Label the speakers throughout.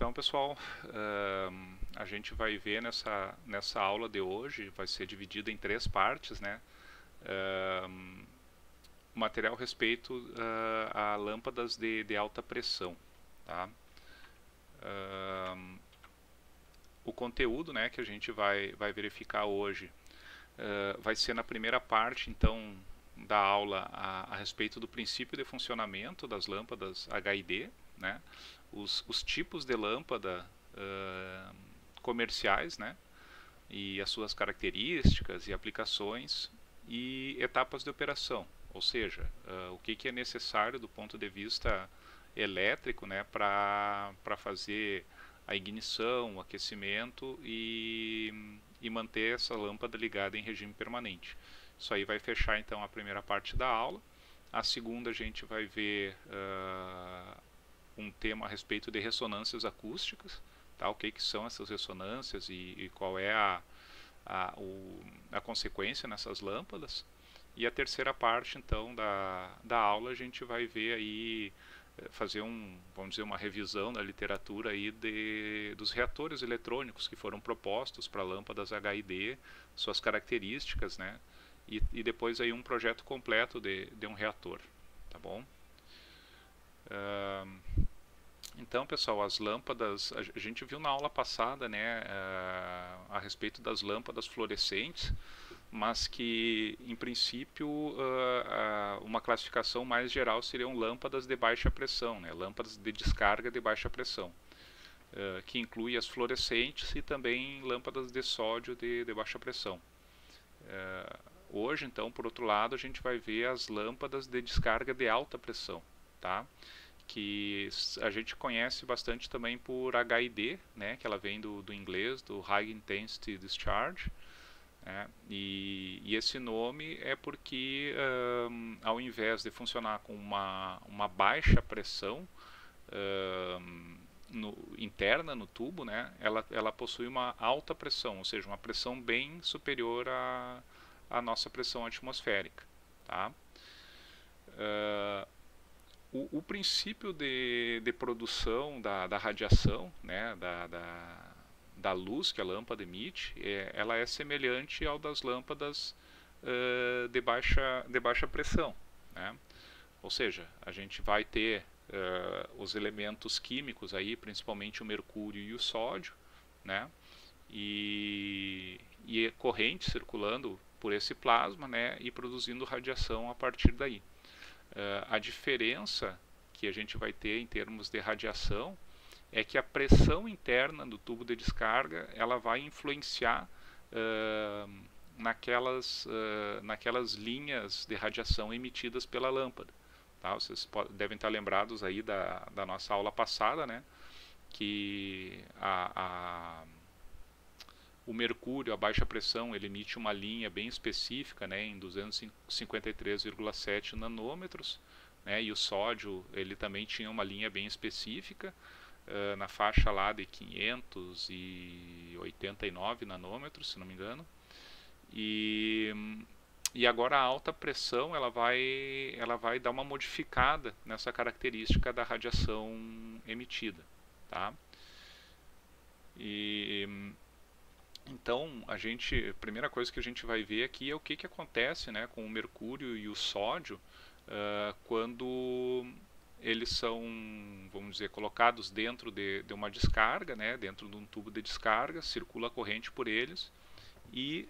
Speaker 1: Então, pessoal, a gente vai ver nessa aula de hoje, vai ser dividida em três partes, né? O material a respeito a lâmpadas de alta pressão, tá? O conteúdo, né, que a gente vai verificar hoje vai ser na primeira parte, então, da aula a respeito do princípio de funcionamento das lâmpadas HID, né? Os tipos de lâmpada comerciais, né? E as suas características e aplicações e etapas de operação, ou seja, o que é necessário do ponto de vista elétrico, né, para fazer a ignição, o aquecimento e manter essa lâmpada ligada em regime permanente. Isso aí vai fechar então a primeira parte da aula. A segunda a gente vai ver um tema a respeito de ressonâncias acústicas, tá? O que são essas ressonâncias e qual é a consequência nessas lâmpadas. E a terceira parte então da aula a gente vai ver aí, fazer vamos dizer, uma revisão da literatura aí dos reatores eletrônicos que foram propostos para lâmpadas HID, suas características, né? E depois aí um projeto completo de um reator, tá bom? Então, pessoal, as lâmpadas, a gente viu na aula passada, né, a respeito das lâmpadas fluorescentes, mas que, em princípio, uma classificação mais geral seriam lâmpadas de baixa pressão, né, lâmpadas de descarga de baixa pressão, que inclui as fluorescentes e também lâmpadas de sódio de baixa pressão. Hoje, então, por outro lado, a gente vai ver as lâmpadas de descarga de alta pressão, tá? Que a gente conhece bastante também por HID, né, que ela vem do inglês, do High Intensity Discharge, né, e esse nome é porque ao invés de funcionar com uma baixa pressão interna no tubo, né, ela possui uma alta pressão, ou seja, uma pressão bem superior à nossa pressão atmosférica, tá? O princípio de produção da radiação, né, da luz que a lâmpada emite, ela é semelhante ao das lâmpadas de baixa pressão, né? Ou seja, a gente vai ter os elementos químicos aí, principalmente o mercúrio e o sódio, né? E corrente circulando por esse plasma, né, e produzindo radiação a partir daí. A diferença que a gente vai ter em termos de radiação é que a pressão interna do tubo de descarga ela vai influenciar naquelas linhas de radiação emitidas pela lâmpada. Tá? Vocês devem estar lembrados aí da nossa aula passada, né? Que o mercúrio, a baixa pressão, ele emite uma linha bem específica, né, em 253,7 nanômetros, né, e o sódio ele também tinha uma linha bem específica, na faixa lá de 589 nanômetros, se não me engano. E agora a alta pressão ela vai dar uma modificada nessa característica da radiação emitida, tá? Então, a primeira coisa que a gente vai ver aqui é o que acontece, né, com o mercúrio e o sódio quando eles são, vamos dizer, colocados dentro de uma descarga, né, dentro de um tubo de descarga, circula a corrente por eles e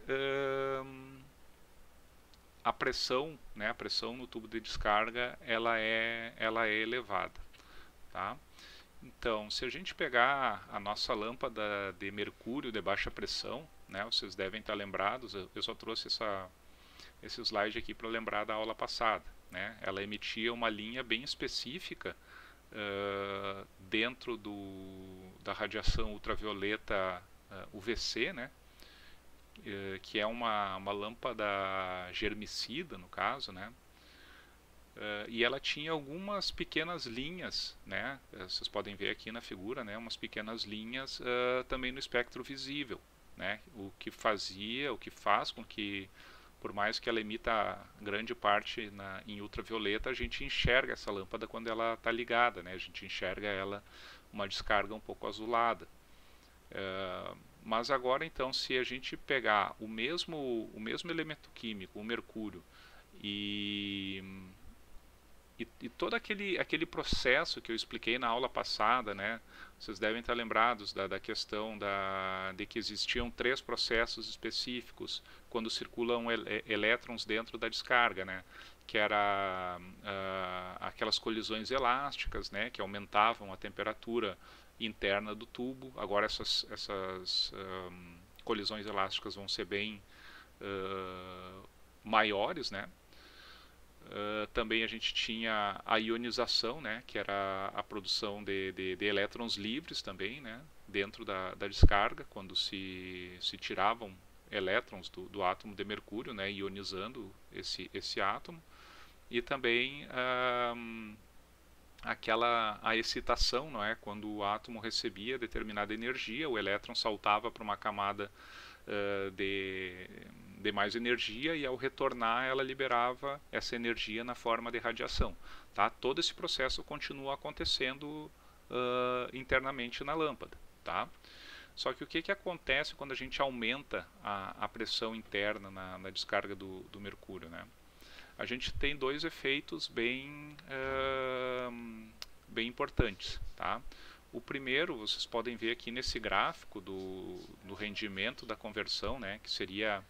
Speaker 1: a pressão, né, a pressão no tubo de descarga ela é elevada, tá? Então, se a gente pegar a nossa lâmpada de mercúrio de baixa pressão, né, vocês devem estar lembrados, eu só trouxe esse slide aqui para lembrar da aula passada, né? Ela emitia uma linha bem específica dentro da radiação ultravioleta UVC, né? Que é uma lâmpada germicida, no caso, né? E ela tinha algumas pequenas linhas, né? Vocês podem ver aqui na figura, né? Umas pequenas linhas também no espectro visível, né? O que faz com que, por mais que ela emita grande parte em ultravioleta, a gente enxerga essa lâmpada quando ela está ligada, né? A gente enxerga ela uma descarga um pouco azulada. Mas agora então, se a gente pegar o mesmo elemento químico, o mercúrio, e todo aquele processo que eu expliquei na aula passada, né? Vocês devem estar lembrados da questão de que existiam 3 processos específicos quando circulam elétrons dentro da descarga, né? Que era aquelas colisões elásticas, né? Que aumentavam a temperatura interna do tubo. Agora essas colisões elásticas vão ser bem maiores, né? Também a gente tinha a ionização, né, que era a produção de elétrons livres também, né, dentro da descarga, quando se tiravam elétrons do átomo de mercúrio, né, ionizando esse átomo. E também a excitação, não é? Quando o átomo recebia determinada energia, o elétron saltava para uma camada de mais energia, e ao retornar ela liberava essa energia na forma de radiação. Tá? Todo esse processo continua acontecendo internamente na lâmpada. Tá? Só que o que acontece quando a gente aumenta a pressão interna na descarga do mercúrio? Né? A gente tem 2 efeitos bem importantes. Tá? O primeiro, vocês podem ver aqui nesse gráfico do rendimento da conversão, né, que seria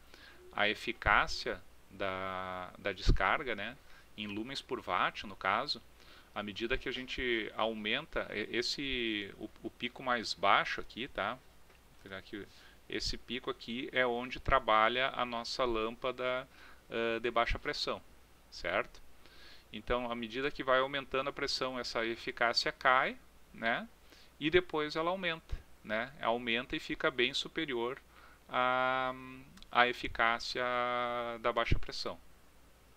Speaker 1: a eficácia da descarga, né, em lumens por watt, no caso. À medida que a gente aumenta o pico mais baixo aqui, tá? Vou pegar aqui, esse pico aqui é onde trabalha a nossa lâmpada de baixa pressão, certo? Então, à medida que vai aumentando a pressão, essa eficácia cai, né? E depois ela aumenta, né? Aumenta e fica bem superior à eficácia da baixa pressão,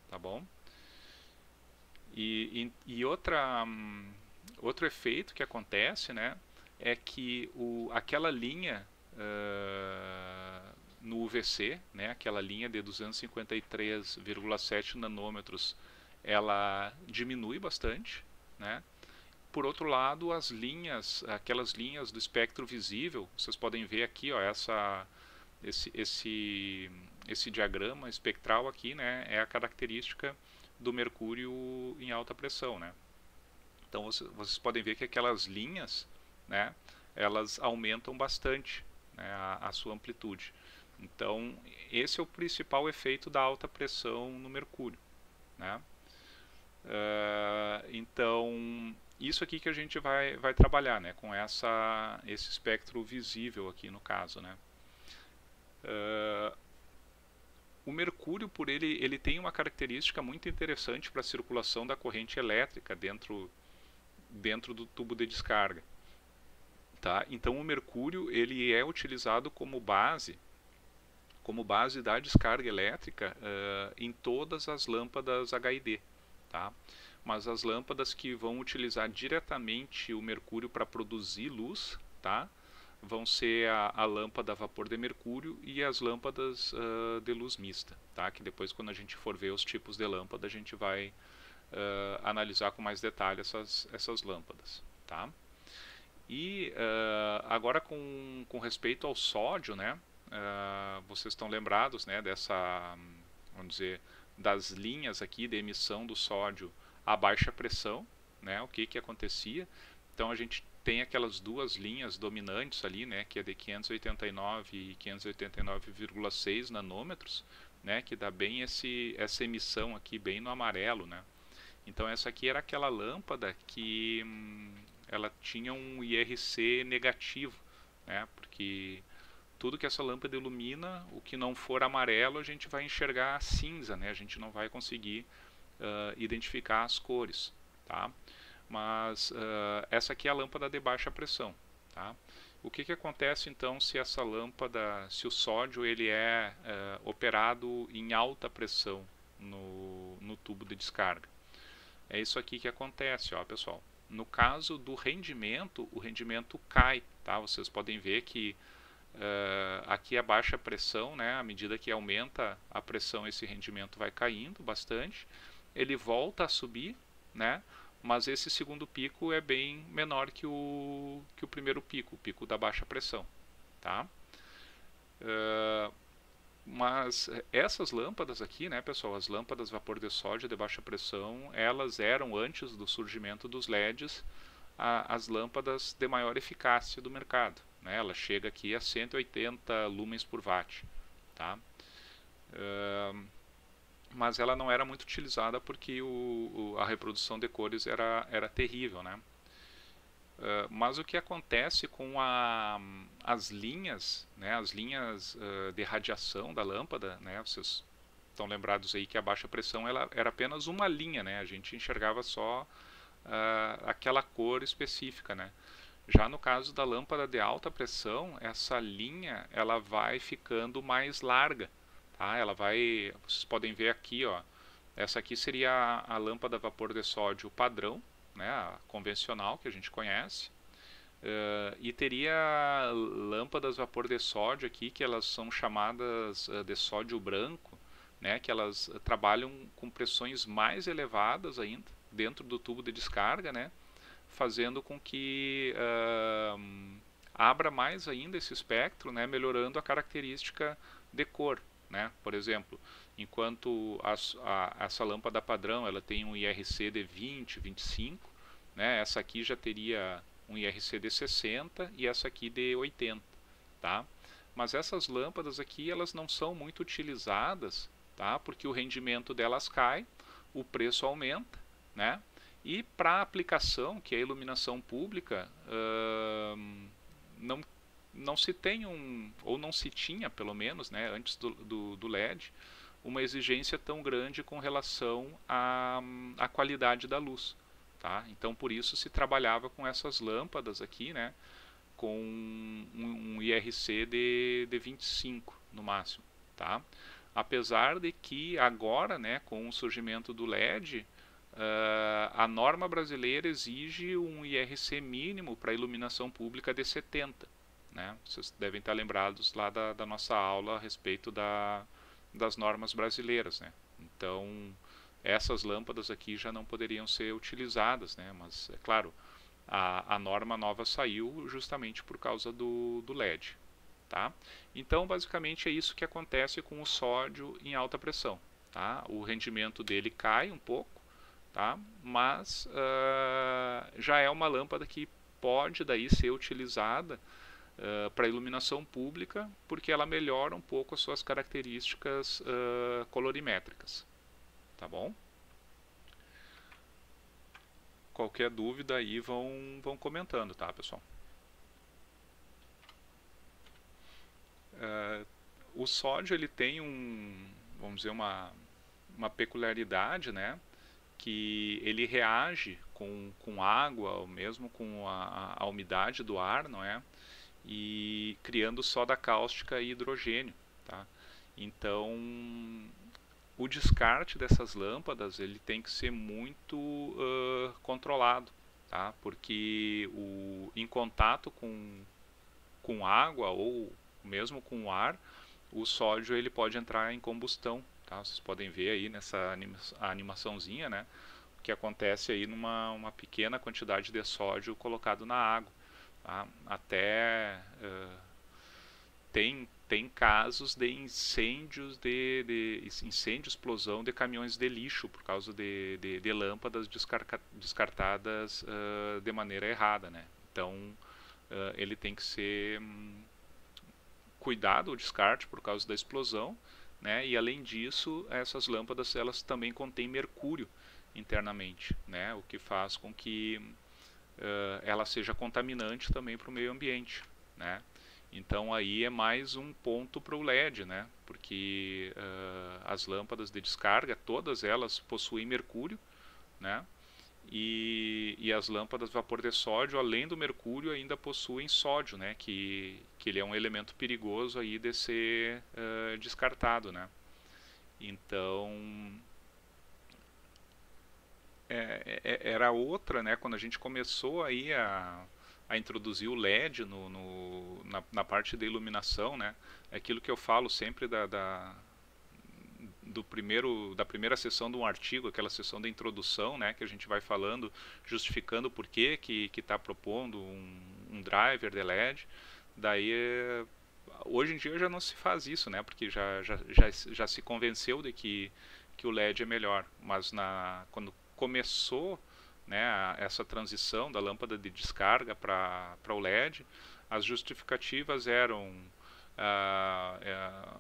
Speaker 1: tá bom? E outro efeito que acontece, né, é que aquela linha no UVC, né, aquela linha de 253,7 nanômetros, ela diminui bastante, né? Por outro lado, aquelas linhas do espectro visível, vocês podem ver aqui, ó, esse diagrama espectral aqui, né, é a característica do mercúrio em alta pressão, né? Então vocês podem ver que aquelas linhas, né, elas aumentam bastante, né, a sua amplitude. Então esse é o principal efeito da alta pressão no mercúrio, né? Então isso aqui que a gente vai trabalhar, né, com esse espectro visível aqui no caso, né. O mercúrio, por ele tem uma característica muito interessante para a circulação da corrente elétrica dentro do tubo de descarga. Tá? Então o mercúrio ele é utilizado como base da descarga elétrica em todas as lâmpadas HID. Tá? Mas as lâmpadas que vão utilizar diretamente o mercúrio para produzir luz, tá? Vão ser a lâmpada a vapor de mercúrio e as lâmpadas de luz mista, tá? Que depois, quando a gente for ver os tipos de lâmpada, a gente vai analisar com mais detalhe essas lâmpadas, tá? E agora com respeito ao sódio, né? Vocês estão lembrados, né, vamos dizer, das linhas aqui de emissão do sódio a baixa pressão, né? O que acontecia? Então a gente tem aquelas 2 linhas dominantes ali, né, que é de 589 e 589,6 nanômetros, né, que dá bem essa emissão aqui bem no amarelo, né? Então essa aqui era aquela lâmpada que ela tinha um IRC negativo, né? Porque tudo que essa lâmpada ilumina, o que não for amarelo, a gente vai enxergar cinza, né? A gente não vai conseguir identificar as cores, tá? Mas essa aqui é a lâmpada de baixa pressão, tá? O que acontece então se essa lâmpada, se o sódio ele é operado em alta pressão no tubo de descarga? É isso aqui que acontece, ó, pessoal. No caso do rendimento, o rendimento cai, tá? Vocês podem ver que aqui a baixa pressão, né? À medida que aumenta a pressão, esse rendimento vai caindo bastante. Ele volta a subir, né? mas esse segundo pico é bem menor que o primeiro pico, o pico da baixa pressão. Tá? Mas essas lâmpadas aqui, né, pessoal, as lâmpadas vapor de sódio de baixa pressão, elas eram, antes do surgimento dos LEDs, as lâmpadas de maior eficácia do mercado. Né? Ela chega aqui a 180 lumens por watt. Tá? Mas ela não era muito utilizada porque a reprodução de cores era terrível. Né? Mas o que acontece com as linhas, né, as linhas de radiação da lâmpada, né, vocês estão lembrados aí que a baixa pressão ela era apenas uma linha, né, a gente enxergava só aquela cor específica, né. Já no caso da lâmpada de alta pressão, essa linha ela vai ficando mais larga, tá? Ela vai, vocês podem ver aqui, ó, essa aqui seria a lâmpada a vapor de sódio padrão, né, a convencional que a gente conhece. E teria lâmpadas vapor de sódio aqui, que elas são chamadas de sódio branco, né, que elas trabalham com pressões mais elevadas ainda, dentro do tubo de descarga, né, fazendo com que abra mais ainda esse espectro, né, melhorando a característica de cor. Né? Por exemplo, enquanto essa lâmpada padrão ela tem um IRC de 20, 25, né, essa aqui já teria um IRC de 60 e essa aqui de 80. Tá? Mas essas lâmpadas aqui elas não são muito utilizadas, tá? Porque o rendimento delas cai, o preço aumenta, né? E para a aplicação, que é a iluminação pública, não se tem ou não se tinha, pelo menos, né, antes do LED, uma exigência tão grande com relação à qualidade da luz. Tá? Então, por isso se trabalhava com essas lâmpadas aqui, né, com um IRC de 25 no máximo. Tá? Apesar de que agora, né, com o surgimento do LED, a norma brasileira exige um IRC mínimo para iluminação pública de 70. Né? Vocês devem estar lembrados lá da nossa aula a respeito das normas brasileiras. Né? Então, essas lâmpadas aqui já não poderiam ser utilizadas, né? Mas, é claro, a norma nova saiu justamente por causa do LED. Tá? Então, basicamente, é isso que acontece com o sódio em alta pressão. Tá? O rendimento dele cai um pouco, tá? Mas já é uma lâmpada que pode daí ser utilizada para iluminação pública, porque ela melhora um pouco as suas características colorimétricas. Tá bom? Qualquer dúvida aí vão comentando, tá, pessoal? O sódio ele tem vamos dizer, uma peculiaridade, né? Que ele reage com água, ou mesmo com a umidade do ar, não é? E criando soda cáustica e hidrogênio. Tá? Então, o descarte dessas lâmpadas ele tem que ser muito controlado, tá? Porque em contato com água ou mesmo com o ar, o sódio ele pode entrar em combustão. Tá? Vocês podem ver aí nessa animaçãozinha, né? O que acontece aí numa pequena quantidade de sódio colocado na água. Tá? Até tem casos de incêndios, incêndio, explosão de caminhões de lixo por causa de lâmpadas descartadas de maneira errada. Né? Então, ele tem que ser cuidado o descarte por causa da explosão, né? E além disso, essas lâmpadas elas também contêm mercúrio internamente, né? O que faz com que ela seja contaminante também para o meio ambiente, né? Então aí é mais um ponto para o LED, né? Porque as lâmpadas de descarga, todas elas possuem mercúrio, né? E as lâmpadas vapor de sódio, além do mercúrio, ainda possuem sódio, né? Que ele é um elemento perigoso aí de ser descartado, né? Então era outra, né? Quando a gente começou aí a introduzir o LED na parte da iluminação, né? É aquilo que eu falo sempre da primeira sessão de um artigo, aquela sessão da introdução, né, que a gente vai falando, justificando por que está propondo um driver de LED. Daí, hoje em dia já não se faz isso, né, porque já se convenceu de que o LED é melhor. Mas quando começou, né, essa transição da lâmpada de descarga para o LED, as justificativas eram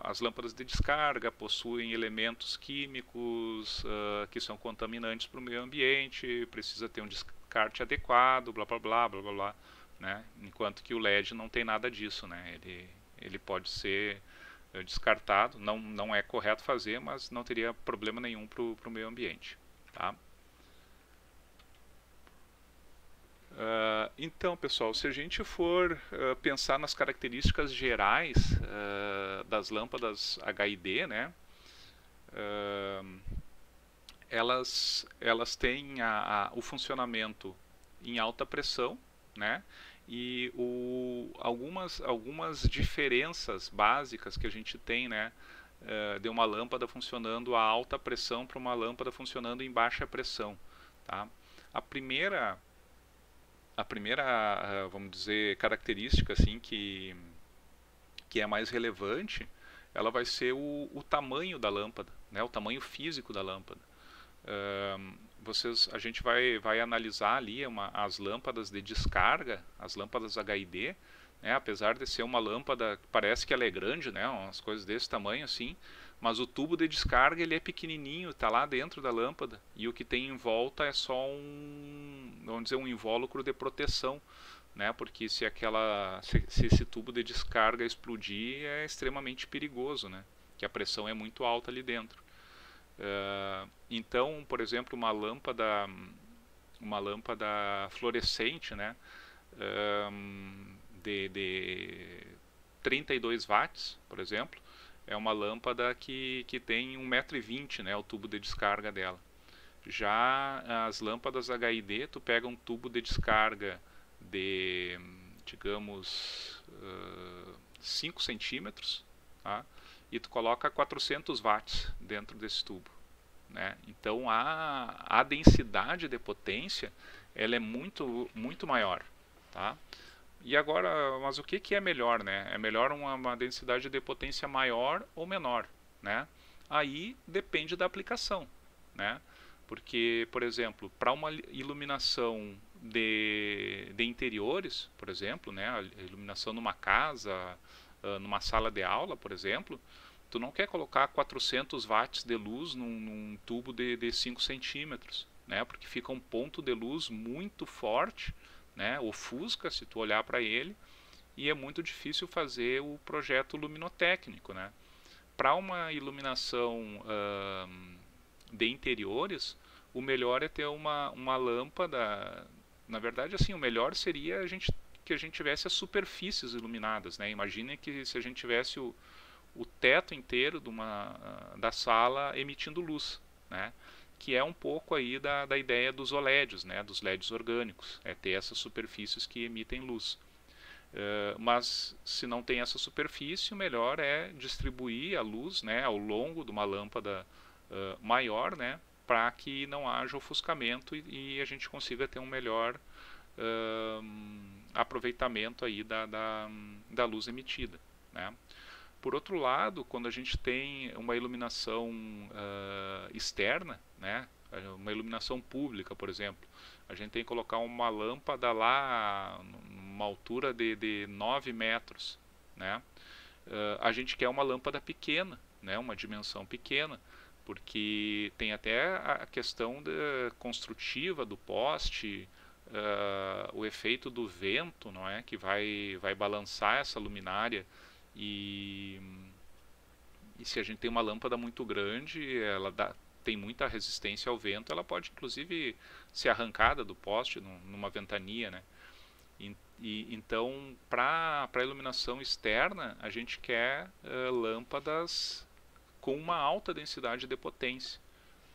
Speaker 1: as lâmpadas de descarga possuem elementos químicos que são contaminantes para o meio ambiente, precisa ter um descarte adequado, blá blá blá blá blá, blá, né? Enquanto que o LED não tem nada disso, né? Ele pode ser descartado, não é correto fazer, mas não teria problema nenhum para o meio ambiente, tá? Então, pessoal, se a gente for pensar nas características gerais das lâmpadas HID, né, elas têm o funcionamento em alta pressão, né, e algumas diferenças básicas que a gente tem, né, de uma lâmpada funcionando a alta pressão para uma lâmpada funcionando em baixa pressão, tá? A primeira, vamos dizer, característica assim que é mais relevante, ela vai ser o tamanho da lâmpada, né, o tamanho físico da lâmpada. A gente vai analisar ali as lâmpadas de descarga, as lâmpadas HID, né, apesar de ser uma lâmpada, parece que ela é grande, né, umas coisas desse tamanho assim, mas o tubo de descarga ele é pequenininho, está lá dentro da lâmpada, e o que tem em volta é só vamos dizer, um invólucro de proteção, né, porque se esse tubo de descarga explodir é extremamente perigoso, né, que a pressão é muito alta ali dentro. Então, por exemplo, uma lâmpada fluorescente, né, de 32 watts, por exemplo, é uma lâmpada que tem 1,20 m, né, o tubo de descarga dela. Já as lâmpadas HID, tu pega um tubo de descarga de, digamos, 5 centímetros, tá? E tu coloca 400 watts dentro desse tubo, né? Então a densidade de potência ela é muito maior, tá? E agora, mas o que é melhor, né? É melhor uma densidade de potência maior ou menor, né? Aí depende da aplicação, né? Porque, por exemplo, para uma iluminação de interiores, por exemplo, né? A iluminação numa casa, numa sala de aula, por exemplo, tu não quer colocar 400 watts de luz num tubo de 5 centímetros, né? Porque fica um ponto de luz muito forte, né, ofusca se tu olhar para ele, e é muito difícil fazer o projeto luminotécnico, né? Para uma iluminação de interiores, o melhor é ter uma lâmpada. Na verdade, assim, o melhor seria que a gente tivesse as superfícies iluminadas, né? Imagine que se a gente tivesse o teto inteiro da sala emitindo luz, né? Que é um pouco aí da ideia dos OLEDs, né, dos LEDs orgânicos, é ter essas superfícies que emitem luz. Mas se não tem essa superfície, o melhor é distribuir a luz, né, ao longo de uma lâmpada maior, né, para que não haja ofuscamento e a gente consiga ter um melhor aproveitamento aí da luz emitida, né. Por outro lado, quando a gente tem uma iluminação externa, né, uma iluminação pública, por exemplo, a gente tem que colocar uma lâmpada lá numa altura de 9 metros, né, a gente quer uma lâmpada pequena, né, uma dimensão pequena, porque tem até a questão construtiva do poste, o efeito do vento, não é, que vai balançar essa luminária. E se a gente tem uma lâmpada muito grande, ela tem muita resistência ao vento, ela pode inclusive ser arrancada do poste numa ventania, né? Então, para a iluminação externa, a gente quer lâmpadas com uma alta densidade de potência,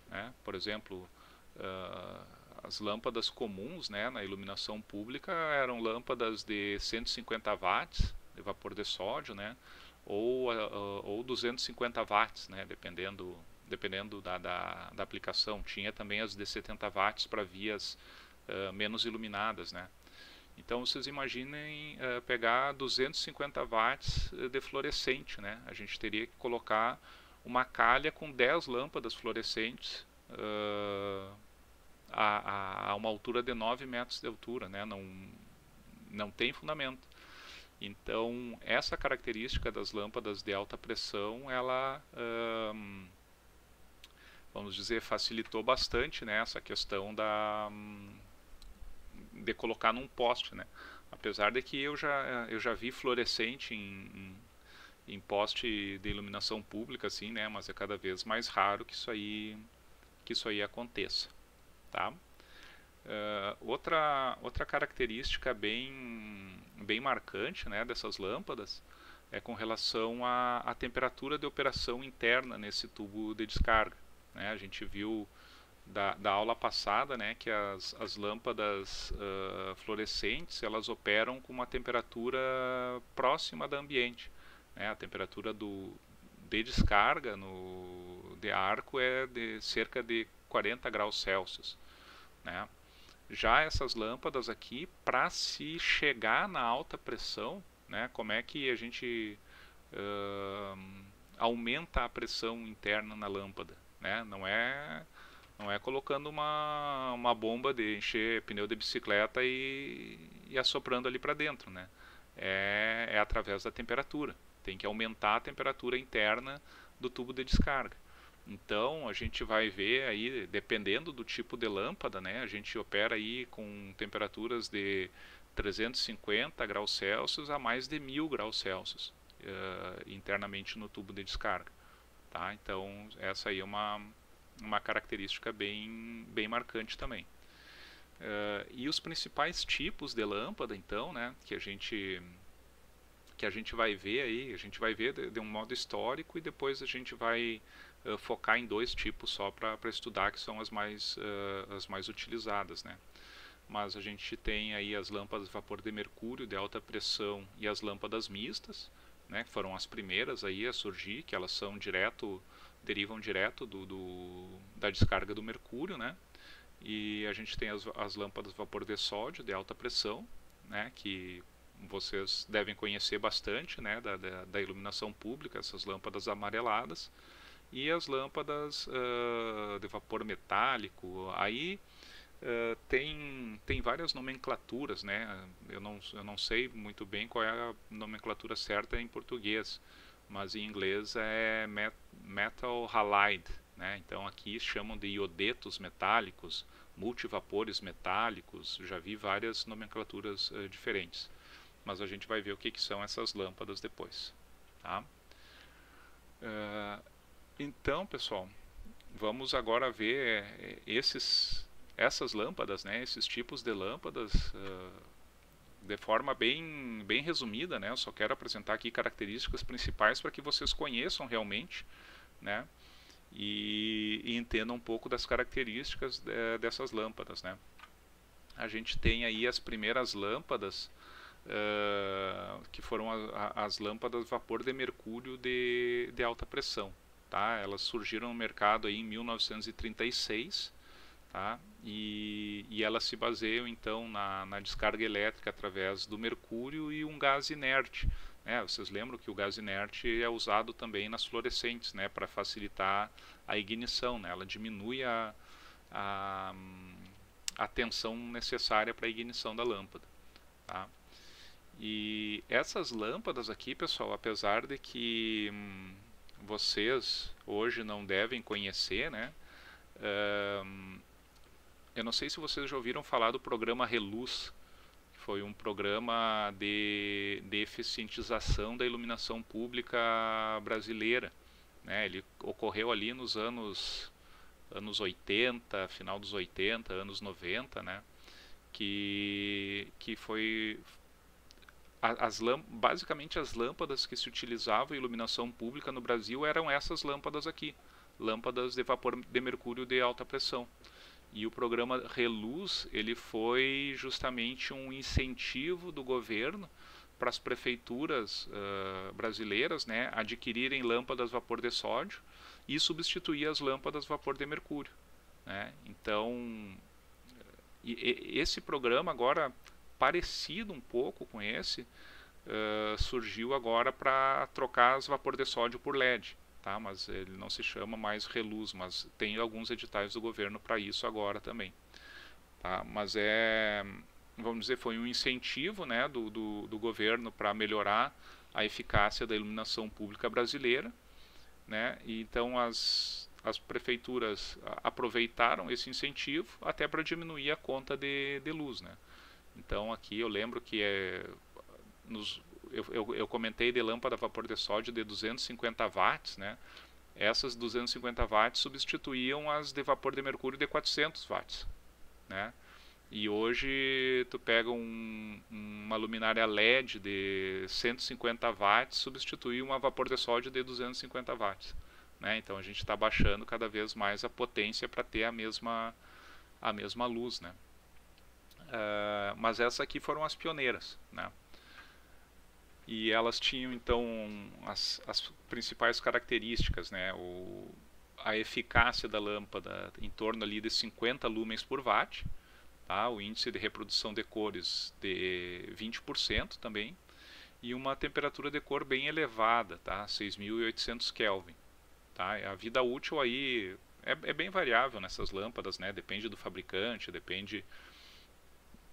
Speaker 1: né? Por exemplo, as lâmpadas comuns, né, na iluminação pública eram lâmpadas de 150 watts, de vapor de sódio, né, ou 250 watts, né, dependendo dependendo da aplicação. Tinha também as de 70 watts para vias menos iluminadas, né? Então vocês imaginem pegar 250 watts de fluorescente, né? A gente teria que colocar uma calha com 10 lâmpadas fluorescentes a uma altura de 9 metros de altura, né? Não tem fundamento. Então essa característica das lâmpadas de alta pressão, ela, vamos dizer, facilitou bastante, né, essa questão de colocar num poste, né? Apesar de que eu já vi fluorescente em poste de iluminação pública, assim, né? Mas é cada vez mais raro que isso aí aconteça, tá? Outra característica bem marcante, né, dessas lâmpadas é com relação à temperatura de operação interna nesse tubo de descarga, né? A gente viu da aula passada, né, que as lâmpadas fluorescentes, elas operam com uma temperatura próxima da ambiente, né? A temperatura de descarga de arco é de cerca de 40 graus Celsius, né? Já essas lâmpadas aqui, para se chegar na alta pressão, né, como é que a gente aumenta a pressão interna na lâmpada, né? Não é colocando uma bomba de encher pneu de bicicleta e assoprando ali para dentro, né? É através da temperatura. Tem que aumentar a temperatura interna do tubo de descarga. Então a gente vai ver aí, dependendo do tipo de lâmpada, né? A gente opera aí com temperaturas de 350 graus Celsius a mais de 1000 graus Celsius internamente no tubo de descarga, tá? Então essa aí é uma característica bem marcante também. E os principais tipos de lâmpada, então, né, que a gente vai ver aí, a gente vai ver de um modo histórico e depois a gente vai focar em dois tipos só para estudar, que são as mais utilizadas, né? Mas a gente tem aí as lâmpadas de vapor de mercúrio de alta pressão e as lâmpadas mistas, né, que foram as primeiras aí a surgir, que elas derivam direto da descarga do mercúrio, né? E a gente tem as lâmpadas de vapor de sódio de alta pressão, né, que vocês devem conhecer bastante, né, da iluminação pública, essas lâmpadas amareladas, e as lâmpadas de vapor metálico. Aí tem várias nomenclaturas, né? Eu não sei muito bem qual é a nomenclatura certa em português, mas em inglês é metal halide, né? Então aqui chamam de iodetos metálicos, multivapores metálicos. Já vi várias nomenclaturas diferentes, mas a gente vai ver o que são essas lâmpadas depois, tá? Então, pessoal, vamos agora ver essas lâmpadas, né? Esses tipos de lâmpadas de forma bem resumida, né? Eu só quero apresentar aqui características principais para que vocês conheçam realmente, né? E entendam um pouco das características dessas lâmpadas, né? A gente tem aí as primeiras lâmpadas, que foram as lâmpadas vapor de mercúrio de alta pressão, tá? Elas surgiram no mercado aí em 1936, tá? E elas se baseiam então na descarga elétrica através do mercúrio e um gás inerte, né? Vocês lembram que o gás inerte é usado também nas fluorescentes, né, para facilitar a ignição, né? Ela diminui a tensão necessária para a ignição da lâmpada, tá? E essas lâmpadas aqui, pessoal, apesar de que vocês hoje não devem conhecer, né? Eu não sei se vocês já ouviram falar do programa Reluz, que foi um programa de eficientização da iluminação pública brasileira, né? Ele ocorreu ali nos anos 80, final dos 80, anos 90, né? Que foi basicamente as lâmpadas que se utilizavam em iluminação pública no Brasil eram essas lâmpadas aqui, lâmpadas de vapor de mercúrio de alta pressão. E o programa Reluz, ele foi justamente um incentivo do governo, as prefeituras brasileiras, né, adquirirem lâmpadas vapor de sódio e substituir as lâmpadas vapor de mercúrio, né? Então, esse programa agora, parecido um pouco com esse, surgiu agora para trocar as vapor de sódio por LED, tá? Mas ele não se chama mais Reluz, mas tem alguns editais do governo para isso agora também, tá? Mas vamos dizer, foi um incentivo, né, do governo para melhorar a eficácia da iluminação pública brasileira, né? E então as prefeituras aproveitaram esse incentivo até para diminuir a conta de luz, né? Então aqui eu lembro que eu comentei de lâmpada a vapor de sódio de 250 watts, né? Essas 250 watts substituíam as de vapor de mercúrio de 400 watts, né? E hoje tu pega uma luminária LED de 150 watts, substitui uma vapor de sódio de 250 watts, né? Então a gente está baixando cada vez mais a potência para ter a mesma luz, né? Mas essas aqui foram as pioneiras, né? E elas tinham então as principais características, né? A eficácia da lâmpada em torno ali de 50 lumens por watt, tá? O índice de reprodução de cores de 20% também, e uma temperatura de cor bem elevada, tá? 6.800 Kelvin, tá? A vida útil aí é bem variável nessas lâmpadas, né? Depende do fabricante, depende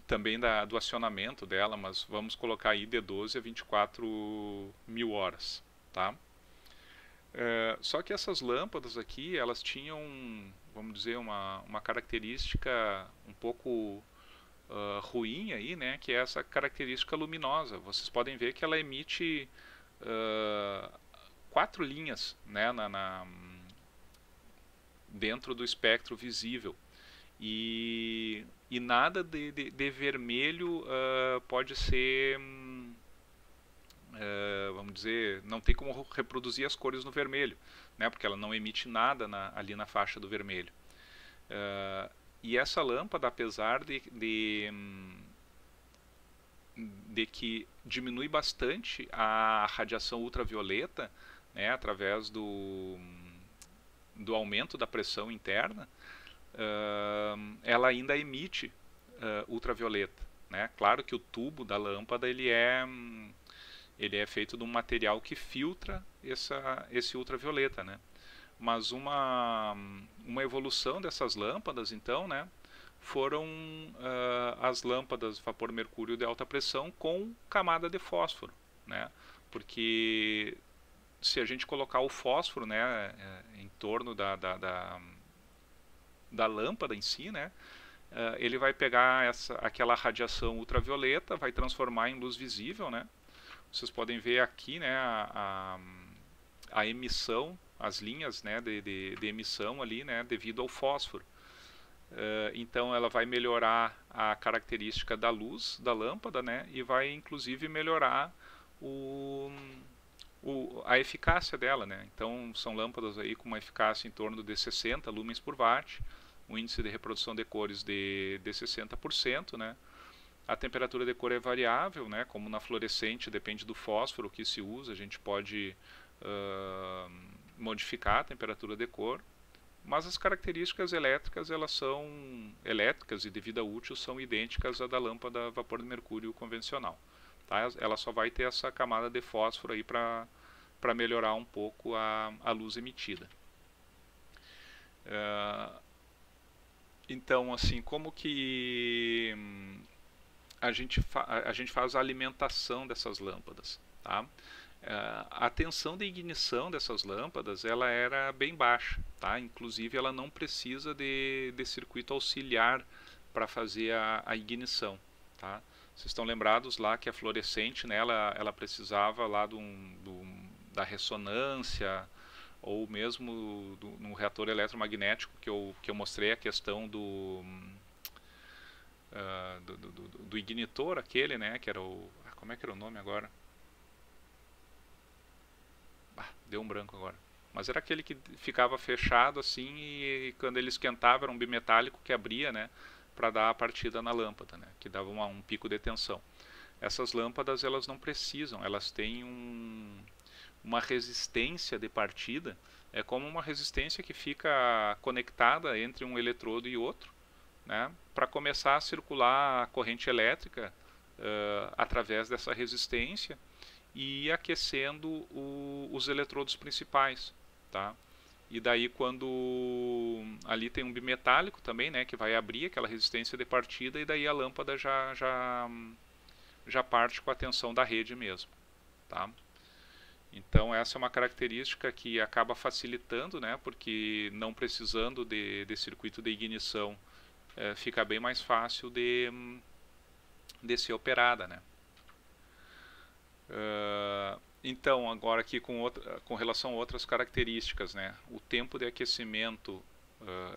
Speaker 1: também do acionamento dela, mas vamos colocar aí de 12 a 24 mil horas, tá? Só que essas lâmpadas aqui, elas tinham, vamos dizer, uma característica um pouco ruim aí, né? Que é essa característica luminosa. Vocês podem ver que ela emite 4 linhas, né, dentro do espectro visível. E nada de vermelho pode ser, vamos dizer, não tem como reproduzir as cores no vermelho, né, porque ela não emite nada ali na faixa do vermelho. E essa lâmpada, apesar de que diminui bastante a radiação ultravioleta, né, através do aumento da pressão interna, ela ainda emite ultravioleta, né? Claro que o tubo da lâmpada ele é feito de um material que filtra esse ultravioleta, né? Mas uma evolução dessas lâmpadas, então, né, foram as lâmpadas vapor mercúrio de alta pressão com camada de fósforo, né? Porque se a gente colocar o fósforo, né, em torno da lâmpada em si, né, ele vai pegar aquela radiação ultravioleta, vai transformar em luz visível, né? Vocês podem ver aqui, né, a emissão, as linhas, né, de emissão ali, né, devido ao fósforo. Então ela vai melhorar a característica da luz da lâmpada, né, e vai inclusive melhorar a eficácia dela, né? Então são lâmpadas aí com uma eficácia em torno de 60 lumens por watt, um índice de reprodução de cores de 60%, né? A temperatura de cor é variável, né? Como na fluorescente depende do fósforo que se usa, a gente pode modificar a temperatura de cor, mas as características elétricas, elas são elétricas e de vida útil, são idênticas à da lâmpada a vapor de mercúrio convencional, tá? Ela só vai ter essa camada de fósforo aí para melhorar um pouco a luz emitida. Então, assim, como que a gente faz a alimentação dessas lâmpadas, tá? A tensão de ignição dessas lâmpadas, ela era bem baixa, tá? Inclusive ela não precisa de circuito auxiliar para fazer a ignição, tá? Vocês estão lembrados lá que a fluorescente, né, ela precisava lá da ressonância, ou mesmo no reator eletromagnético que eu mostrei a questão do ignitor aquele, né, que era como é que era o nome agora? Deu um branco agora. Mas era aquele que ficava fechado assim e quando ele esquentava era um bimetálico que abria, né, para dar a partida na lâmpada, né, que dava um pico de tensão. essas lâmpadas elas não precisam, elas têm uma resistência de partida, é como uma resistência que fica conectada entre um eletrodo e outro, né, para começar a circular a corrente elétrica através dessa resistência e ir aquecendo os eletrodos principais, tá? E daí quando ali tem um bimetálico também, né, que vai abrir aquela resistência de partida, e daí a lâmpada já parte com a tensão da rede mesmo, tá? Então essa é uma característica que acaba facilitando, né, porque não precisando de circuito de ignição, fica bem mais fácil de ser operada, né? Então, agora aqui com relação a outras características, né? O tempo de aquecimento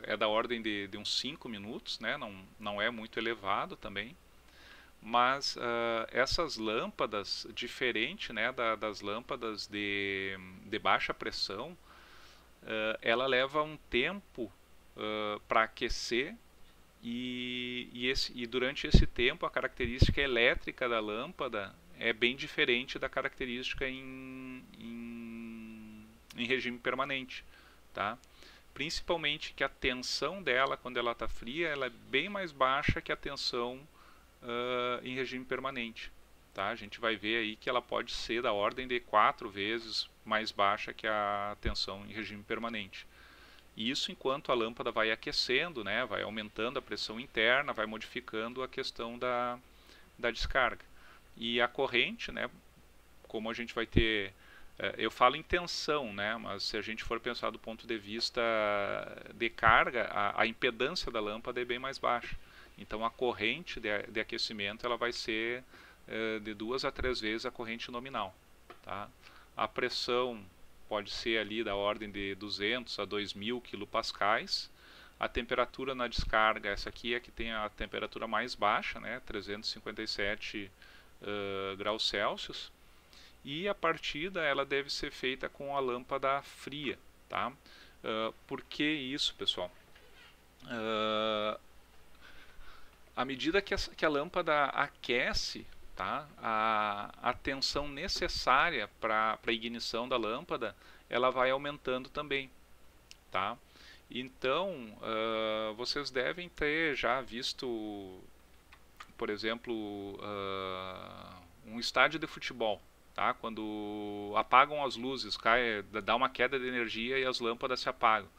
Speaker 1: é da ordem de uns 5 minutos, né? Não é muito elevado também. Mas essas lâmpadas, diferente, né, das lâmpadas de baixa pressão, ela leva um tempo para aquecer e durante esse tempo a característica elétrica da lâmpada é bem diferente da característica em regime permanente, tá? Principalmente que a tensão dela, quando ela está fria, ela é bem mais baixa que a tensão em regime permanente, tá? A gente vai ver aí que ela pode ser da ordem de 4 vezes mais baixa que a tensão em regime permanente. Isso enquanto a lâmpada vai aquecendo, né, vai aumentando a pressão interna, vai modificando a questão da descarga. E a corrente, né, como a gente vai ter, eu falo em tensão, né, mas se a gente for pensar do ponto de vista de carga, a impedância da lâmpada é bem mais baixa. Então a corrente de aquecimento ela vai ser de 2 a 3 vezes a corrente nominal, tá? A pressão pode ser ali da ordem de 200 a 2000 kPa. A temperatura na descarga, essa aqui é que tem a temperatura mais baixa, né, 357 graus Celsius. E a partida ela deve ser feita com a lâmpada fria, tá? Por que isso, pessoal? À medida que a lâmpada aquece, tá, a tensão necessária para a ignição da lâmpada ela vai aumentando também, tá? Então vocês devem ter já visto, por exemplo, um estádio de futebol, tá? Quando apagam as luzes, dá uma queda de energia e as lâmpadas se apagam.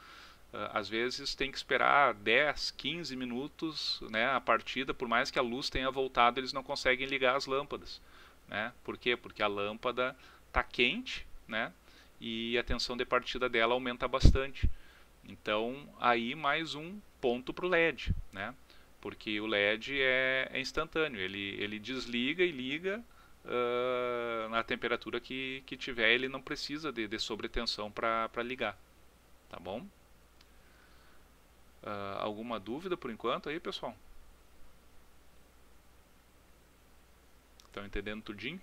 Speaker 1: Às vezes tem que esperar 10, 15 minutos, né, a partida, por mais que a luz tenha voltado, eles não conseguem ligar as lâmpadas, né? Por quê? Porque a lâmpada está quente, né, e a tensão de partida dela aumenta bastante. Então aí mais um ponto para o LED, né? Porque o LED é instantâneo, ele desliga e liga na temperatura que tiver, ele não precisa de sobretensão para ligar, tá bom? Alguma dúvida por enquanto aí, pessoal? Estão entendendo tudinho?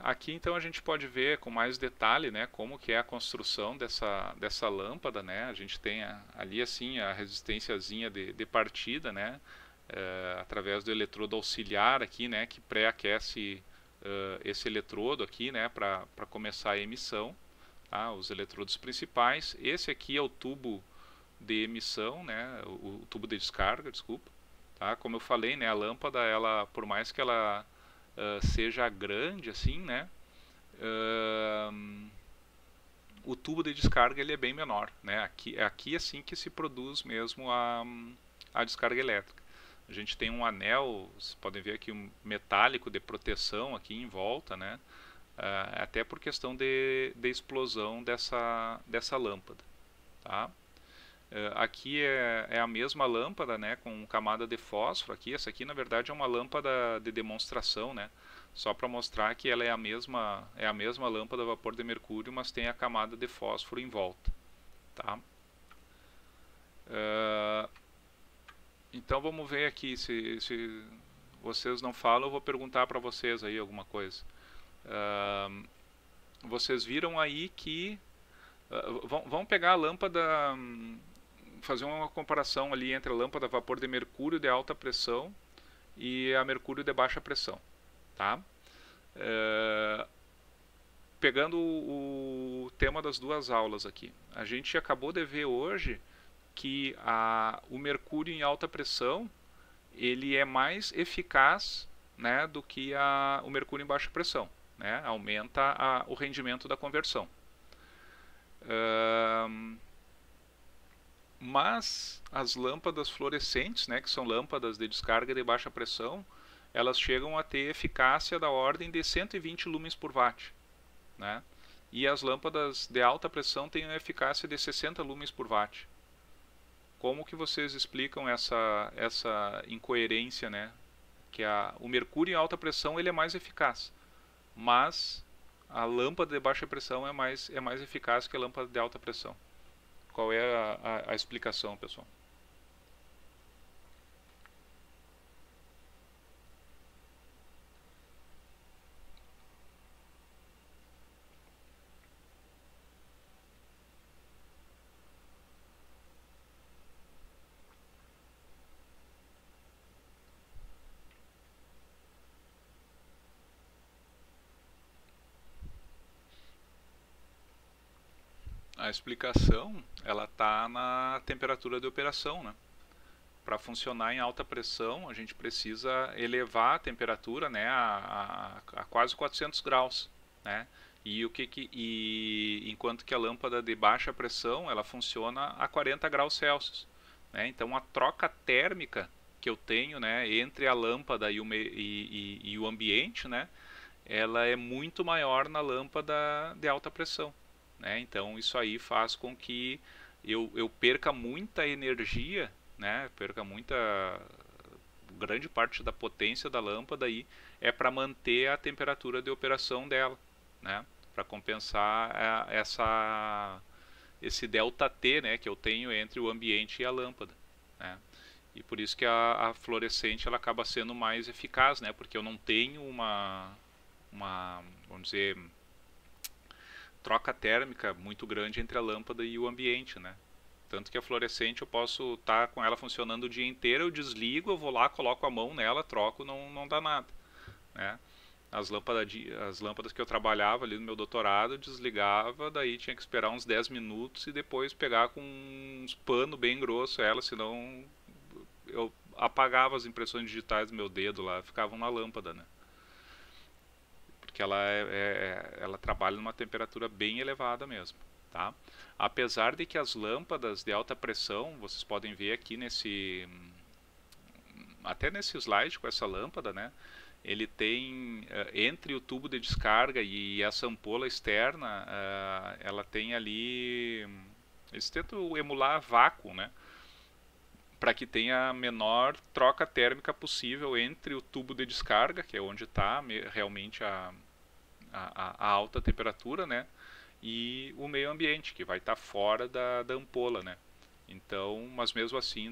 Speaker 1: Aqui então a gente pode ver com mais detalhe, né, como que é a construção dessa lâmpada, né? A gente tem ali assim a resistênciazinha de partida, né, através do eletrodo auxiliar aqui, né, que pré-aquece esse eletrodo aqui, né, para começar a emissão. Tá, os eletrodos principais. Esse aqui é o tubo de emissão, né, o tubo de descarga, desculpa. Tá? Como eu falei, né, a lâmpada, ela, por mais que ela seja grande, assim, né, o tubo de descarga ele é bem menor, né? Aqui assim que se produz mesmo a descarga elétrica. A gente tem um anel, vocês podem ver aqui um metálico de proteção aqui em volta, né? Até por questão de explosão dessa lâmpada, tá? Aqui é a mesma lâmpada, né, com camada de fósforo aqui. Essa aqui na verdade é uma lâmpada de demonstração, né, só para mostrar que ela é a mesma lâmpada a vapor de mercúrio, mas tem a camada de fósforo em volta, tá? Então vamos ver aqui, se vocês não falam, eu vou perguntar para vocês aí alguma coisa. Vocês viram aí que vamos pegar a lâmpada fazer uma comparação ali entre a lâmpada a vapor de mercúrio de alta pressão e a mercúrio de baixa pressão, tá? Pegando o tema das duas aulas aqui, a gente acabou de ver hoje que o mercúrio em alta pressão ele é mais eficaz, né, do que o mercúrio em baixa pressão, né? Aumenta o rendimento da conversão. Mas as lâmpadas fluorescentes, né, que são lâmpadas de descarga de baixa pressão, elas chegam a ter eficácia da ordem de 120 lumens por watt, né? E as lâmpadas de alta pressão têm uma eficácia de 60 lumens por watt. Como que vocês explicam essa incoerência, né? Que o mercúrio em alta pressão ele é mais eficaz, mas a lâmpada de baixa pressão é mais eficaz que a lâmpada de alta pressão. Qual é a explicação, pessoal? A explicação ela está na temperatura de operação, né? Para funcionar em alta pressão, a gente precisa elevar a temperatura, né, a quase 400 graus, né? Enquanto que a lâmpada de baixa pressão ela funciona a 40 graus Celsius, né? Então a troca térmica que eu tenho, né, entre a lâmpada e o ambiente, né, ela é muito maior na lâmpada de alta pressão, né? Então isso aí faz com que eu perca muita energia, né? Perca grande parte da potência da lâmpada aí é para manter a temperatura de operação dela, né? Para compensar esse delta T, né, que eu tenho entre o ambiente e a lâmpada, né? E por isso que a fluorescente ela acaba sendo mais eficaz, né? Porque eu não tenho vamos dizer, troca térmica muito grande entre a lâmpada e o ambiente, né? Tanto que a fluorescente eu posso estar com ela funcionando o dia inteiro, eu desligo, eu vou lá, coloco a mão nela, troco, não dá nada, né? As lâmpadas que eu trabalhava ali no meu doutorado, eu desligava, daí tinha que esperar uns 10 minutos e depois pegar com uns pano bem grosso ela, senão eu apagava as impressões digitais do meu dedo lá, ficavam na lâmpada, né? Porque ela trabalha numa temperatura bem elevada mesmo, tá? Apesar de que as lâmpadas de alta pressão, vocês podem ver aqui até nesse slide com essa lâmpada, né? Ele tem, entre o tubo de descarga e essa ampola externa, ela tem ali, eles tentam emular vácuo, né? Para que tenha a menor troca térmica possível entre o tubo de descarga, que é onde está realmente a alta temperatura, né, e o meio ambiente, que vai estar fora da ampola, né. Então, mas mesmo assim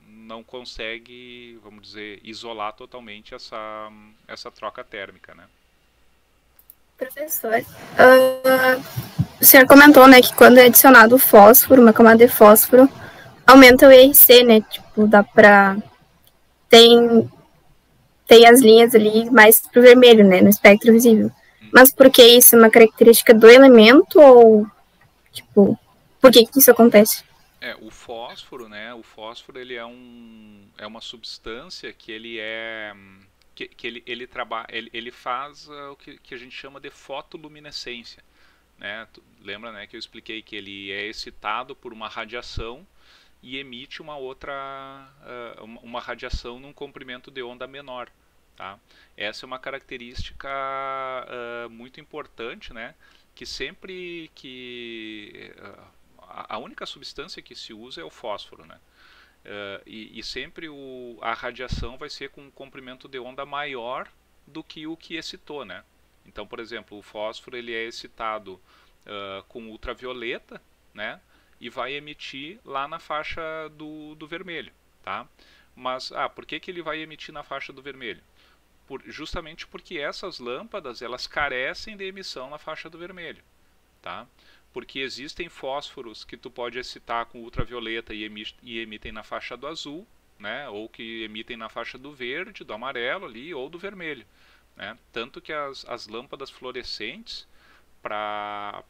Speaker 1: não consegue, vamos dizer, isolar totalmente essa troca térmica, né.
Speaker 2: Professor, o senhor comentou, né, que quando é adicionado o fósforo, uma camada de fósforo, aumenta o IRC, né? Tipo, dá pra... Tem as linhas ali mais pro vermelho, né? No espectro visível. Mas por que isso? É uma característica do elemento ou, tipo, por que isso acontece?
Speaker 1: O fósforo, né? O fósforo ele é uma substância que ele ele faz o que a gente chama de fotoluminescência, né? Lembra, né, que eu expliquei que ele é excitado por uma radiação e emite uma radiação num comprimento de onda menor, tá? Essa é uma característica muito importante, né? Que sempre que a única substância que se usa é o fósforo, né? E sempre a radiação vai ser com um comprimento de onda maior do que o que excitou, né? Então, por exemplo, o fósforo ele é excitado com ultravioleta, né? E vai emitir lá na faixa do vermelho, tá? Mas, por que ele vai emitir na faixa do vermelho? Justamente porque essas lâmpadas, elas carecem de emissão na faixa do vermelho, tá? porque existem fósforos que tu pode excitar com ultravioleta e emitem na faixa do azul, né? Ou que emitem na faixa do verde, do amarelo ali, ou do vermelho, né? Tanto que as lâmpadas fluorescentes, para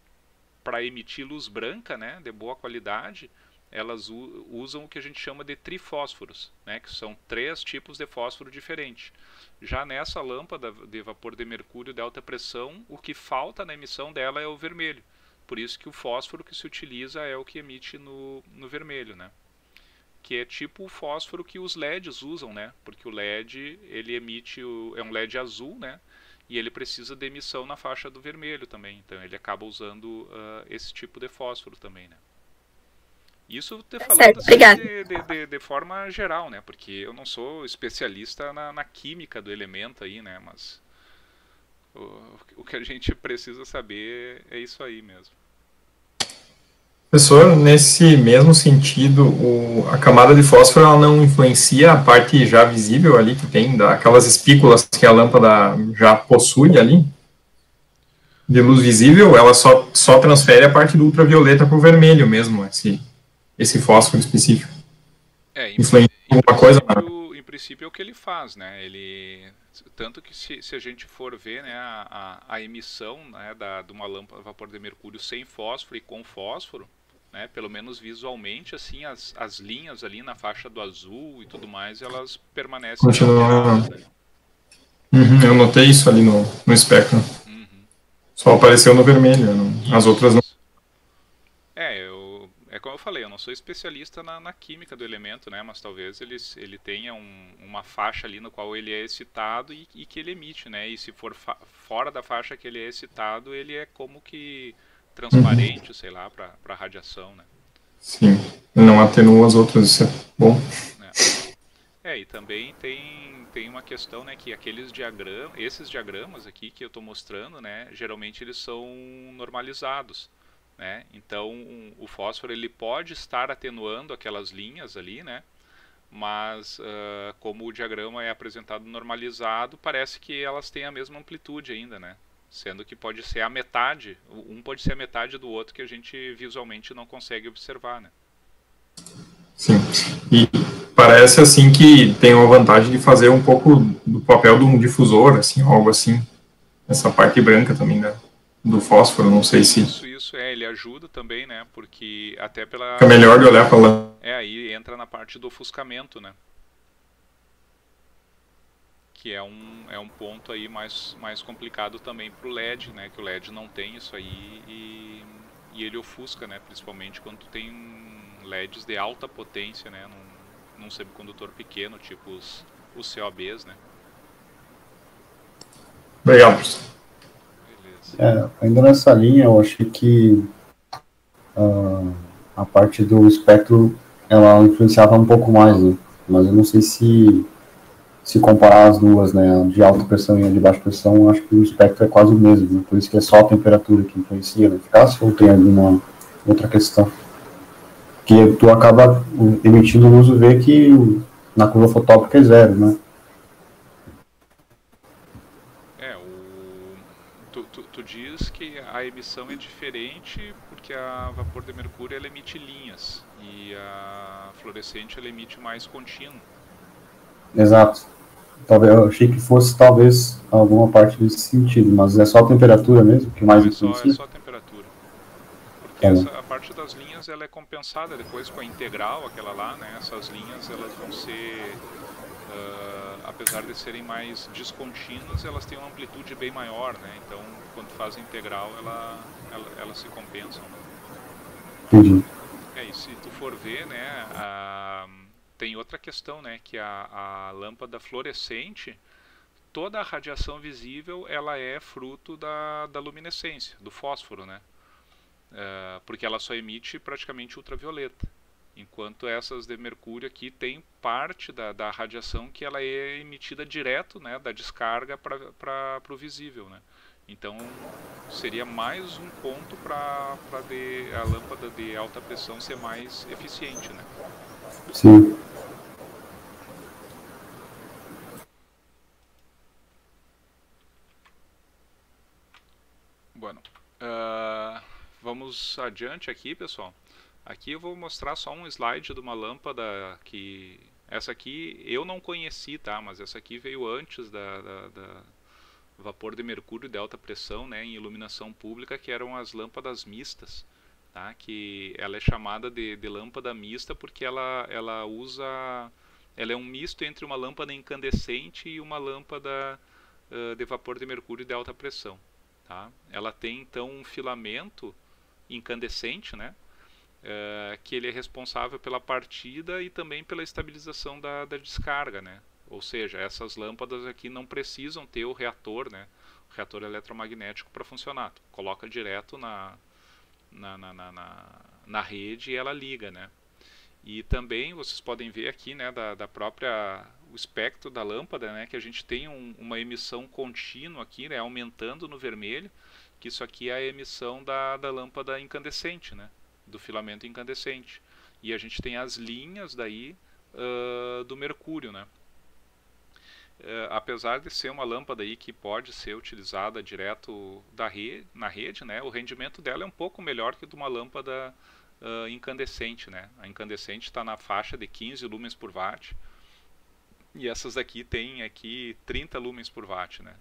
Speaker 1: emitir luz branca, né, de boa qualidade, elas usam o que a gente chama de trifósforos, né, que são 3 tipos de fósforo diferentes. Já nessa lâmpada de vapor de mercúrio de alta pressão, o que falta na emissão dela é o vermelho. Por isso que o fósforo que se utiliza é o que emite no vermelho, né? Que é tipo o fósforo que os LEDs usam, né? Porque o LED, ele emite, é um LED azul, né? E ele precisa de emissão na faixa do vermelho também. Então ele acaba usando esse tipo de fósforo também, né? Isso te falando assim, de forma geral, né? Porque eu não sou especialista na química do elemento aí, né? Mas o que a gente precisa saber é isso aí mesmo.
Speaker 3: Professor, nesse mesmo sentido, a camada de fósforo ela não influencia a parte já visível ali que tem, aquelas espículas que a lâmpada já possui ali? De luz visível, ela só transfere a parte do ultravioleta para o vermelho mesmo, esse fósforo específico. Influencia alguma coisa?
Speaker 1: Em princípio é o que ele faz, né? Tanto que se a gente for ver, né, a emissão, né, de uma lâmpada a vapor de mercúrio sem fósforo e com fósforo, né, pelo menos visualmente, assim, as linhas ali na faixa do azul e tudo mais, elas permanecem alteradas, né?
Speaker 3: Eu notei isso ali no espectro. Só apareceu no vermelho, as outras não.
Speaker 1: É como eu falei, eu não sou especialista na química do elemento, né? Mas talvez ele tenha uma faixa ali no qual ele é excitado e que ele emite, né? E se for fora da faixa que ele é excitado, ele é como que transparente, sei lá, para radiação, né?
Speaker 3: Sim, não atenua as outras, isso é bom.
Speaker 1: E também tem uma questão, né, que esses diagramas aqui que eu estou mostrando, né, geralmente eles são normalizados, né? Então o fósforo ele pode estar atenuando aquelas linhas ali, né? Mas como o diagrama é apresentado normalizado, parece que elas têm a mesma amplitude ainda, né? Sendo que pode ser a metade, um pode ser a metade do outro que a gente visualmente não consegue observar, né?
Speaker 3: Sim, e parece assim que tem uma vantagem de fazer um pouco do papel de um difusor, assim, algo assim, essa parte branca também, né, do fósforo, não sei se...
Speaker 1: Isso, ele ajuda também, né, porque até pela...
Speaker 3: Fica melhor de olhar para lá.
Speaker 1: Aí entra na parte do ofuscamento, né, que é um ponto aí mais complicado também para o LED, né, que o LED não tem isso aí e ele ofusca, né, principalmente quando tu tem LEDs de alta potência, né, num semicondutor pequeno, tipo os COBs, né.
Speaker 3: Obrigado, professor.
Speaker 4: Ainda nessa linha, eu acho que a parte do espectro ela influenciava um pouco mais, né? Mas eu não sei se comparar as duas, né, a de alta pressão e a de baixa pressão, eu acho que o espectro é quase o mesmo, né? Por isso que é só a temperatura que influencia na eficácia, ou tem alguma outra questão? Que tu acaba emitindo luz UV que na curva fotópica é zero, né?
Speaker 1: Tu diz que a emissão é diferente porque a vapor de mercúrio ela emite linhas e a fluorescente ela emite mais contínuo.
Speaker 4: Exato. Eu achei que fosse talvez alguma parte desse sentido, mas é só a temperatura mesmo que mais influencia?
Speaker 1: É só a temperatura. Porque a parte das linhas ela é compensada depois com a integral, aquela lá, né? Essas linhas elas vão ser, apesar de serem mais descontínuas, elas têm uma amplitude bem maior, né? Então, quando faz a integral, elas se compensam. Né?
Speaker 4: Entendi.
Speaker 1: E se tu for ver, né? Tem outra questão, né? Que a lâmpada fluorescente, toda a radiação visível, ela é fruto da luminescência, do fósforo, né? Porque ela só emite praticamente ultravioleta. Enquanto essas de mercúrio aqui tem parte da radiação que ela é emitida direto, né, da descarga para o visível, né? Então seria mais um ponto para a lâmpada de alta pressão ser mais eficiente, né?
Speaker 4: Sim.
Speaker 1: Bueno, vamos adiante aqui, pessoal. Aqui eu vou mostrar só um slide de uma lâmpada que... Essa aqui eu não conheci, tá? Mas essa aqui veio antes da vapor de mercúrio de alta pressão, né, em iluminação pública, que eram as lâmpadas mistas, tá? Que ela é chamada de lâmpada mista porque ela é um misto entre uma lâmpada incandescente e uma lâmpada de vapor de mercúrio de alta pressão, tá? Ela tem então um filamento incandescente, né, que ele é responsável pela partida e também pela estabilização da descarga, né? Ou seja, essas lâmpadas aqui não precisam ter o reator, né, o reator eletromagnético para funcionar. Tu coloca direto na rede e ela liga, né? E também vocês podem ver aqui, né, da própria o espectro da lâmpada, né, que a gente tem uma emissão contínua aqui, né, aumentando no vermelho, que isso aqui é a emissão da lâmpada incandescente, né, do filamento incandescente. E a gente tem as linhas daí do mercúrio, né. Apesar de ser uma lâmpada aí que pode ser utilizada direto na rede, né, o rendimento dela é um pouco melhor que de uma lâmpada incandescente, né. A incandescente está na faixa de 15 lumens por watt e essas daqui tem aqui 30 lumens por watt, né.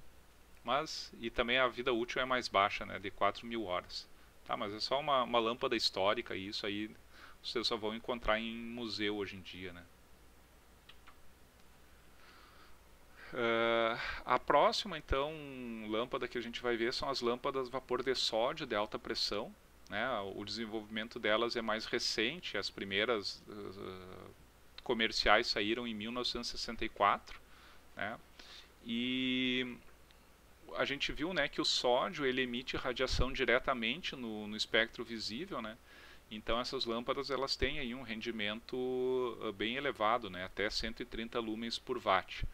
Speaker 1: E também a vida útil é mais baixa, né, de 4.000 horas. Tá, mas é só uma lâmpada histórica e isso aí vocês só vão encontrar em museu hoje em dia, né. A próxima, então, lâmpada que a gente vai ver são as lâmpadas vapor de sódio de alta pressão, né? O desenvolvimento delas é mais recente, as primeiras comerciais saíram em 1964, né? E a gente viu, né, que o sódio ele emite radiação diretamente no espectro visível, né? Então essas lâmpadas elas têm aí um rendimento bem elevado, né, até 130 lumens por watt.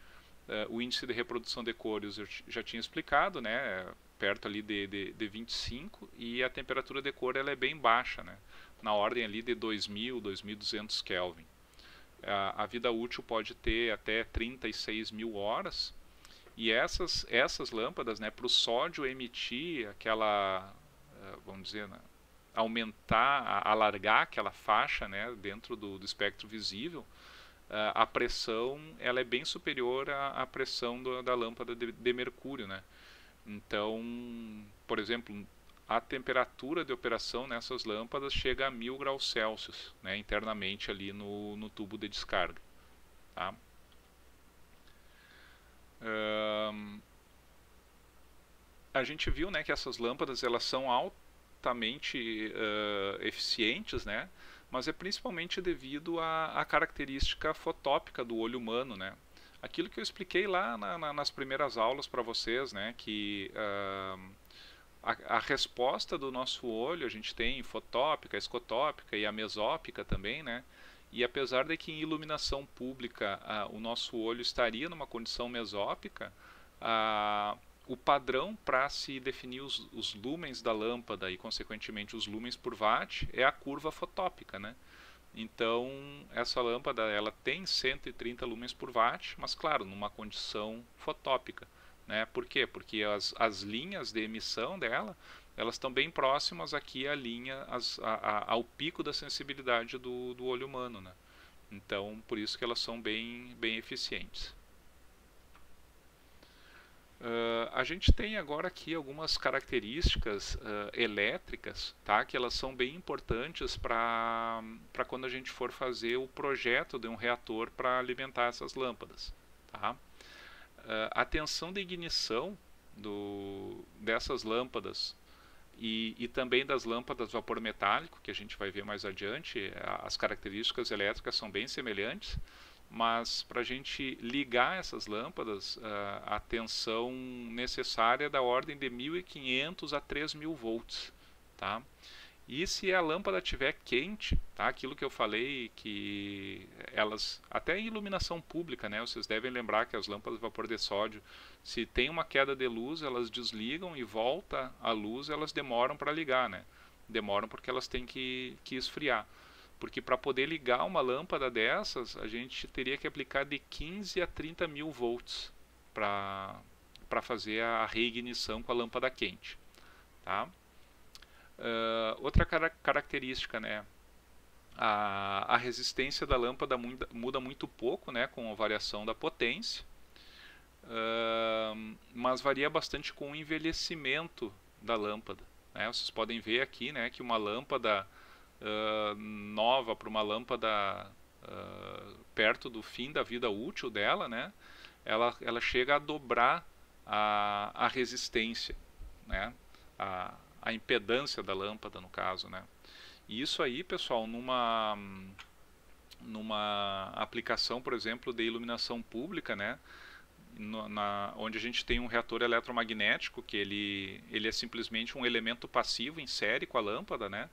Speaker 1: O índice de reprodução de cores eu já tinha explicado, né, perto ali de 25, e a temperatura de cor ela é bem baixa, né, na ordem ali de 2000, 2200 Kelvin. A vida útil pode ter até 36.000 horas, e essas lâmpadas, né, para o sódio emitir aquela, vamos dizer, né, aumentar, alargar aquela faixa, né, dentro do espectro visível, a pressão ela é bem superior à pressão da lâmpada de mercúrio, né? Então, por exemplo, a temperatura de operação nessas lâmpadas chega a 1000 graus Celsius, né, internamente ali no tubo de descarga, tá? A gente viu, né, que essas lâmpadas elas são altamente eficientes, né? Mas é principalmente devido à característica fotópica do olho humano, né? Aquilo que eu expliquei lá nas primeiras aulas para vocês, né? Que a resposta do nosso olho, a gente tem fotópica, escotópica e a mesópica também, né? E apesar de que em iluminação pública o nosso olho estaria numa condição mesópica, o padrão para se definir os lumens da lâmpada e, consequentemente, os lumens por watt é a curva fotópica, né? Então, essa lâmpada ela tem 130 lumens por watt, mas, claro, numa condição fotópica, né? Por quê? Porque as linhas de emissão dela elas estão bem próximas aqui à linha, ao pico da sensibilidade do olho humano, né? Então, por isso que elas são bem eficientes. A gente tem agora aqui algumas características elétricas, tá? Que elas são bem importantes para quando a gente for fazer o projeto de um reator para alimentar essas lâmpadas, tá? A tensão de ignição dessas lâmpadas e também das lâmpadas vapor metálico, que a gente vai ver mais adiante, as características elétricas são bem semelhantes, mas para a gente ligar essas lâmpadas, a tensão necessária é da ordem de 1.500 a 3.000 volts, tá? E se a lâmpada estiver quente, tá? Aquilo que eu falei, que elas, até em iluminação pública, né? Vocês devem lembrar que as lâmpadas de vapor de sódio, se tem uma queda de luz, elas desligam e volta a luz, elas demoram para ligar, né? Demoram porque elas têm que esfriar. Porque para poder ligar uma lâmpada dessas, a gente teria que aplicar de 15 a 30.000 volts para fazer a reignição com a lâmpada quente, tá? Outra característica, né? A resistência da lâmpada muda muito pouco, né, com a variação da potência, mas varia bastante com o envelhecimento da lâmpada, né? Vocês podem ver aqui, né, que uma lâmpada nova para uma lâmpada perto do fim da vida útil dela, né, ela chega a dobrar a resistência, né, a impedância da lâmpada, no caso, né. E isso aí, pessoal, numa aplicação, por exemplo, de iluminação pública, né, onde a gente tem um reator eletromagnético, que ele é simplesmente um elemento passivo em série com a lâmpada, né,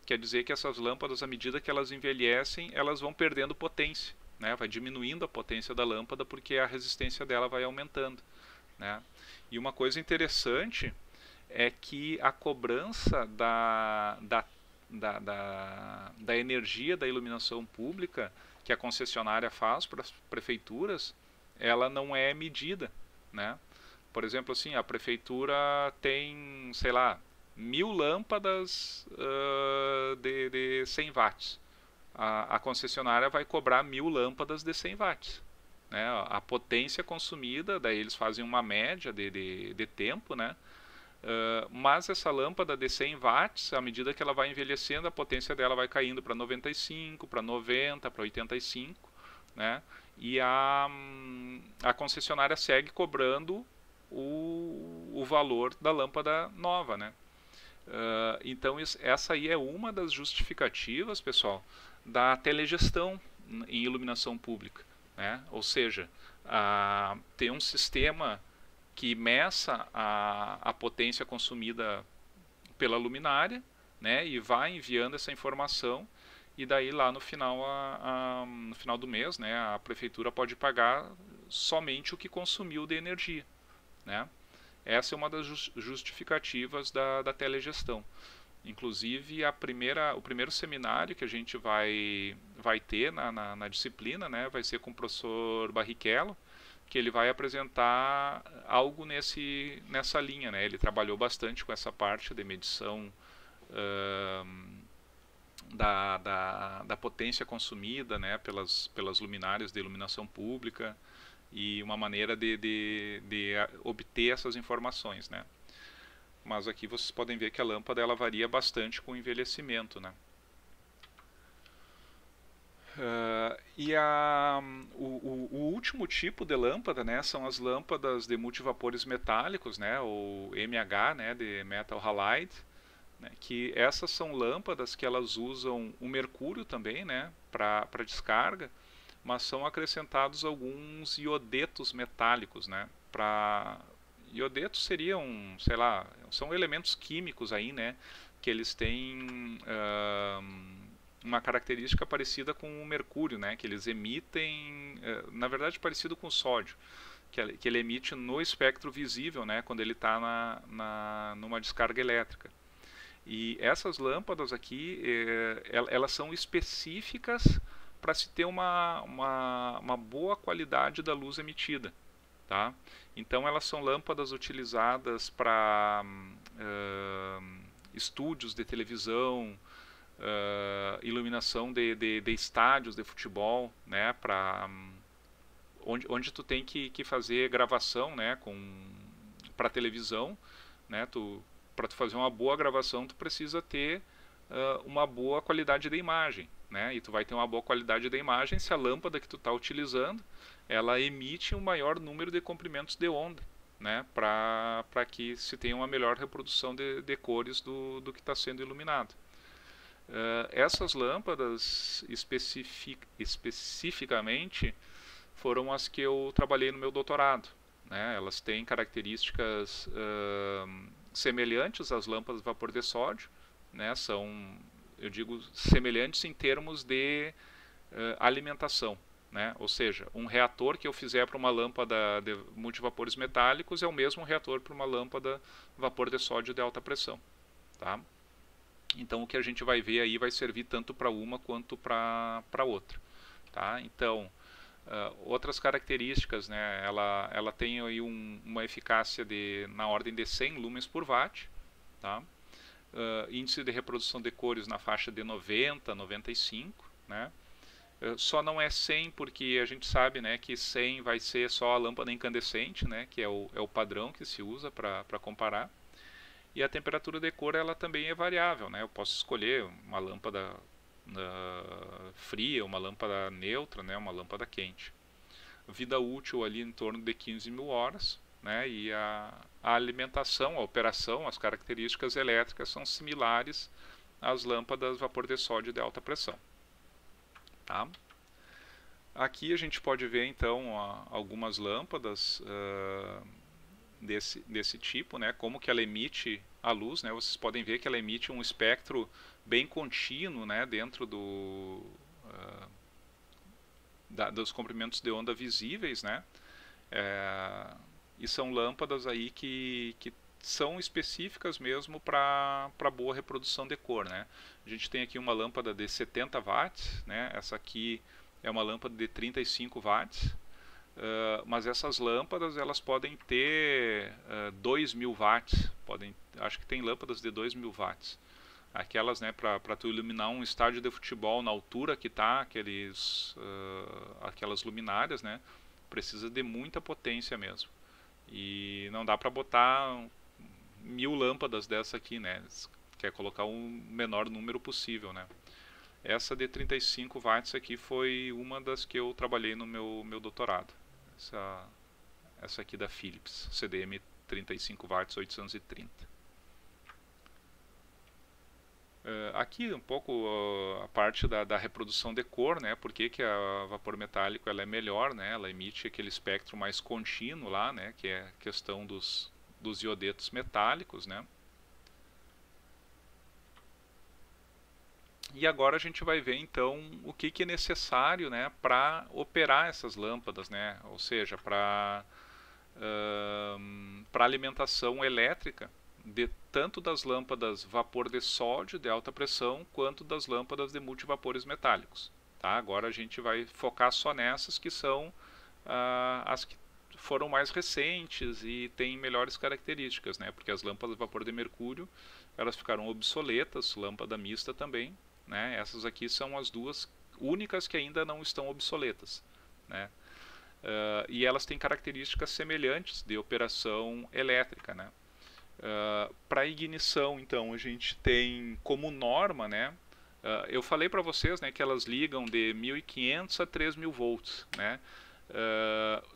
Speaker 1: quer dizer que essas lâmpadas, à medida que elas envelhecem, elas vão perdendo potência, né, vai diminuindo a potência da lâmpada porque a resistência dela vai aumentando, né. E uma coisa interessante é que a cobrança da energia da iluminação pública que a concessionária faz para as prefeituras, ela não é medida, né? Por exemplo, assim, a prefeitura tem, sei lá, 1000 lâmpadas de 100 watts. A concessionária vai cobrar 1000 lâmpadas de 100 watts, né? A potência consumida, daí eles fazem uma média de tempo, né? Mas essa lâmpada de 100 watts, à medida que ela vai envelhecendo, a potência dela vai caindo para 95, para 90, para 85, né? E a concessionária segue cobrando o valor da lâmpada nova, né? Então essa aí é uma das justificativas, pessoal, da telegestão em iluminação pública, né? Ou seja, ter um sistema que meça a potência consumida pela luminária, né, e vai enviando essa informação, e daí lá no final, no final do mês, né, a prefeitura pode pagar somente o que consumiu de energia, né. Essa é uma das justificativas da telegestão. Inclusive o primeiro seminário que a gente vai ter na disciplina, né, vai ser com o professor Barrichello, que ele vai apresentar algo nessa linha, né? Ele trabalhou bastante com essa parte de medição da potência consumida, né, pelas luminárias de iluminação pública, e uma maneira de obter essas informações, né? Mas aqui vocês podem ver que a lâmpada ela varia bastante com o envelhecimento, né? O último tipo de lâmpada, né, são as lâmpadas de multivapores metálicos, né, ou MH, né, de Metal Halide, né, que essas são lâmpadas que elas usam o mercúrio também, né, para descarga, mas são acrescentados alguns iodetos metálicos, né, iodetos seriam, sei lá, são elementos químicos aí, né, que eles têm uma característica parecida com o mercúrio, né, que eles emitem, na verdade parecido com o sódio, que ele emite no espectro visível, né, quando ele está numa descarga elétrica. E essas lâmpadas aqui, elas são específicas para se ter uma boa qualidade da luz emitida, tá? Então elas são lâmpadas utilizadas para estúdios de televisão, iluminação de estádios de futebol, né, onde tu tem que fazer gravação, né, para televisão, né, para tu fazer uma boa gravação tu precisa ter uma boa qualidade da imagem, né, e tu vai ter uma boa qualidade da imagem se a lâmpada que tu está utilizando ela emite um maior número de comprimentos de onda, né, para que se tenha uma melhor reprodução de cores do que está sendo iluminado. Essas lâmpadas especificamente foram as que eu trabalhei no meu doutorado, né? Elas têm características semelhantes às lâmpadas de vapor de sódio, né? São, eu digo, semelhantes em termos de alimentação, né? Ou seja, um reator que eu fizer para uma lâmpada de multivapores metálicos é o mesmo reator para uma lâmpada vapor de sódio de alta pressão, tá? Então o que a gente vai ver aí vai servir tanto para uma quanto para outra, tá? Então outras características, né? Ela tem aí uma eficácia na ordem de 100 lumens por watt, tá? índice de reprodução de cores na faixa de 90, 95, né? Só não é 100 porque a gente sabe, né, que 100 vai ser só a lâmpada incandescente, né, que é o padrão que se usa para comparar. E a temperatura de cor ela também é variável, né? Eu posso escolher uma lâmpada fria, uma lâmpada neutra, né, uma lâmpada quente. Vida útil ali em torno de 15.000 horas, né? E a alimentação, a operação, as características elétricas são similares às lâmpadas vapor de sódio de alta pressão. Tá? Aqui a gente pode ver então algumas lâmpadas desse tipo, né? Como que ela emite a luz, né? Vocês podem ver que ela emite um espectro bem contínuo, né? Dentro dos comprimentos de onda visíveis, né? E são lâmpadas aí que são específicas mesmo para boa reprodução de cor, né? A gente tem aqui uma lâmpada de 70 watts, né? Essa aqui é uma lâmpada de 35 watts, mas essas lâmpadas elas podem ter 2.000 watts, acho que tem lâmpadas de 2.000 watts. Aquelas, né, para tu iluminar um estádio de futebol na altura que está aquelas luminárias, né? Precisa de muita potência mesmo. E não dá para botar 1.000 lâmpadas dessa aqui, né? Quer colocar o menor número possível, né? Essa de 35 watts aqui foi uma das que eu trabalhei no meu doutorado. Essa aqui da Philips, CDM 35 watts 830. Aqui um pouco a parte da reprodução de cor, né? Por que a vapor metálico ela é melhor, né? Ela emite aquele espectro mais contínuo lá, né? Que é a questão dos iodetos metálicos, né? E agora a gente vai ver então o que é necessário, né, para operar essas lâmpadas, né? Ou seja, para alimentação elétrica tanto das lâmpadas vapor de sódio de alta pressão quanto das lâmpadas de multivapores metálicos. Tá? Agora a gente vai focar só nessas que são as que foram mais recentes e têm melhores características, né? Porque as lâmpadas de vapor de mercúrio elas ficaram obsoletas, lâmpada mista também, né? Essas aqui são as duas únicas que ainda não estão obsoletas, né? E elas têm características semelhantes de operação elétrica, né? Para ignição, então, a gente tem como norma, né? Eu falei para vocês, né, que elas ligam de 1.500 a 3.000 volts, né?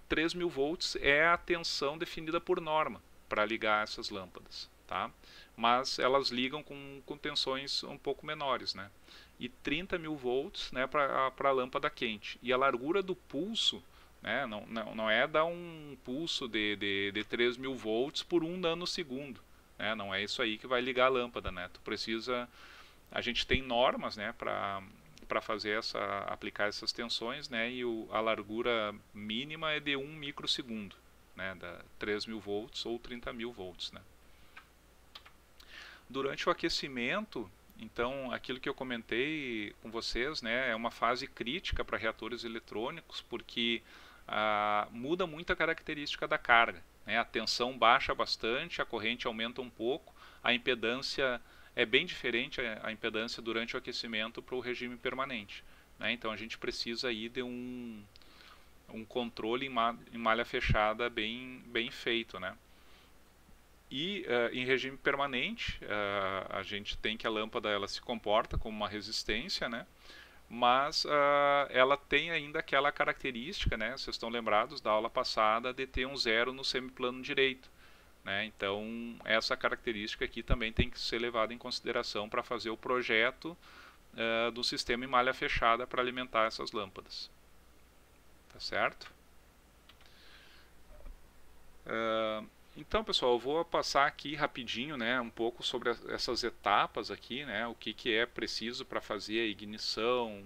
Speaker 1: 3.000 volts é a tensão definida por norma para ligar essas lâmpadas, tá? Mas elas ligam com tensões um pouco menores, né? E 30.000 volts, né, para a lâmpada quente. E a largura do pulso, né, não é dar um pulso de 3.000 volts por 1 nanosegundo, né? Não é isso aí que vai ligar a lâmpada, né? Tu precisa, a gente tem normas, né, para aplicar essas tensões, né? E a largura mínima é de 1 microsegundo, né? Da 3.000 volts ou 30.000 volts, né? Durante o aquecimento, então, aquilo que eu comentei com vocês, né, é uma fase crítica para reatores eletrônicos, porque muda muito a característica da carga, né? A tensão baixa bastante, a corrente aumenta um pouco, a impedância é bem diferente, a impedância durante o aquecimento para o regime permanente, né? Então a gente precisa aí de um controle em malha fechada bem feito, né? E em regime permanente, a gente tem que a lâmpada ela se comporta como uma resistência, né? Mas ela tem ainda aquela característica, né? Vocês estão lembrados da aula passada de ter um zero no semiplano direito, né? Então essa característica aqui também tem que ser levada em consideração para fazer o projeto do sistema em malha fechada para alimentar essas lâmpadas. Tá certo? Então, pessoal, eu vou passar aqui rapidinho, né, um pouco sobre essas etapas aqui, né, o que é preciso para fazer a ignição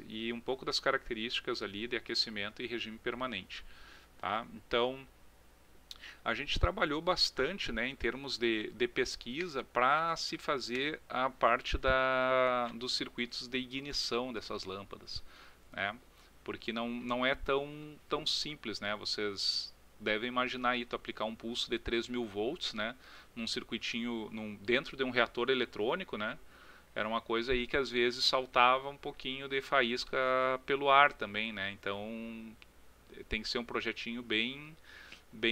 Speaker 1: e um pouco das características ali de aquecimento e regime permanente. Tá? Então, a gente trabalhou bastante, né, em termos de pesquisa para se fazer a parte dos circuitos de ignição dessas lâmpadas, né, porque não é tão simples, né, vocês deve imaginar aí, tu aplicar um pulso de 3.000 volts, né, num circuitinho, dentro de um reator eletrônico, né, era uma coisa aí que às vezes saltava um pouquinho de faísca pelo ar também, né, então tem que ser um projetinho bem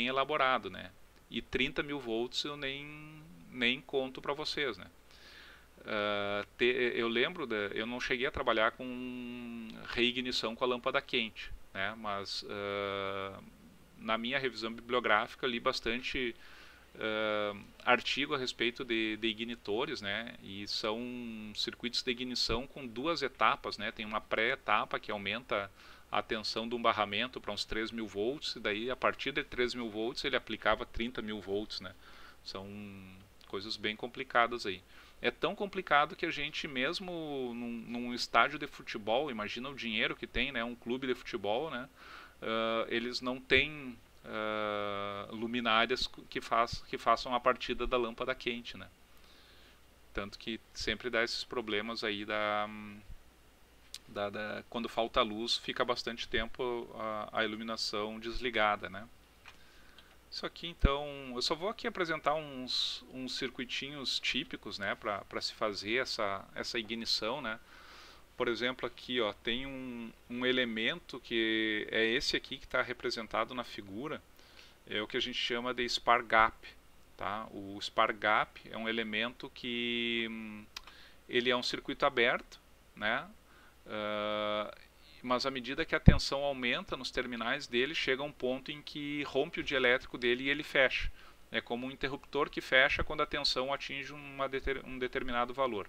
Speaker 1: elaborado, né, e 30.000 volts eu nem conto para vocês, né. Eu lembro, eu não cheguei a trabalhar com reignição com a lâmpada quente, né, mas na minha revisão bibliográfica li bastante artigo a respeito de ignitores, né, e são circuitos de ignição com 2 etapas, né, tem uma pré-etapa que aumenta a tensão de um barramento para uns 3.000 volts, e daí a partir de 3.000 volts ele aplicava 30.000 volts, né, são coisas bem complicadas aí. É tão complicado que a gente mesmo num estádio de futebol, imagina o dinheiro que tem, né, um clube de futebol, né, eles não têm luminárias que façam a partida da lâmpada quente, né. Tanto que sempre dá esses problemas aí quando falta luz, fica bastante tempo a iluminação desligada, né. Isso aqui, então, eu só vou aqui apresentar uns circuitinhos típicos, né, para se fazer essa ignição, né. Por exemplo, aqui, ó, tem um elemento que é esse aqui que está representado na figura, é o que a gente chama de spark gap, tá? O spark gap é um elemento que ele é um circuito aberto, né? Mas à medida que a tensão aumenta nos terminais dele, chega um ponto em que rompe o dielétrico dele e ele fecha. É como um interruptor que fecha quando a tensão atinge um determinado valor.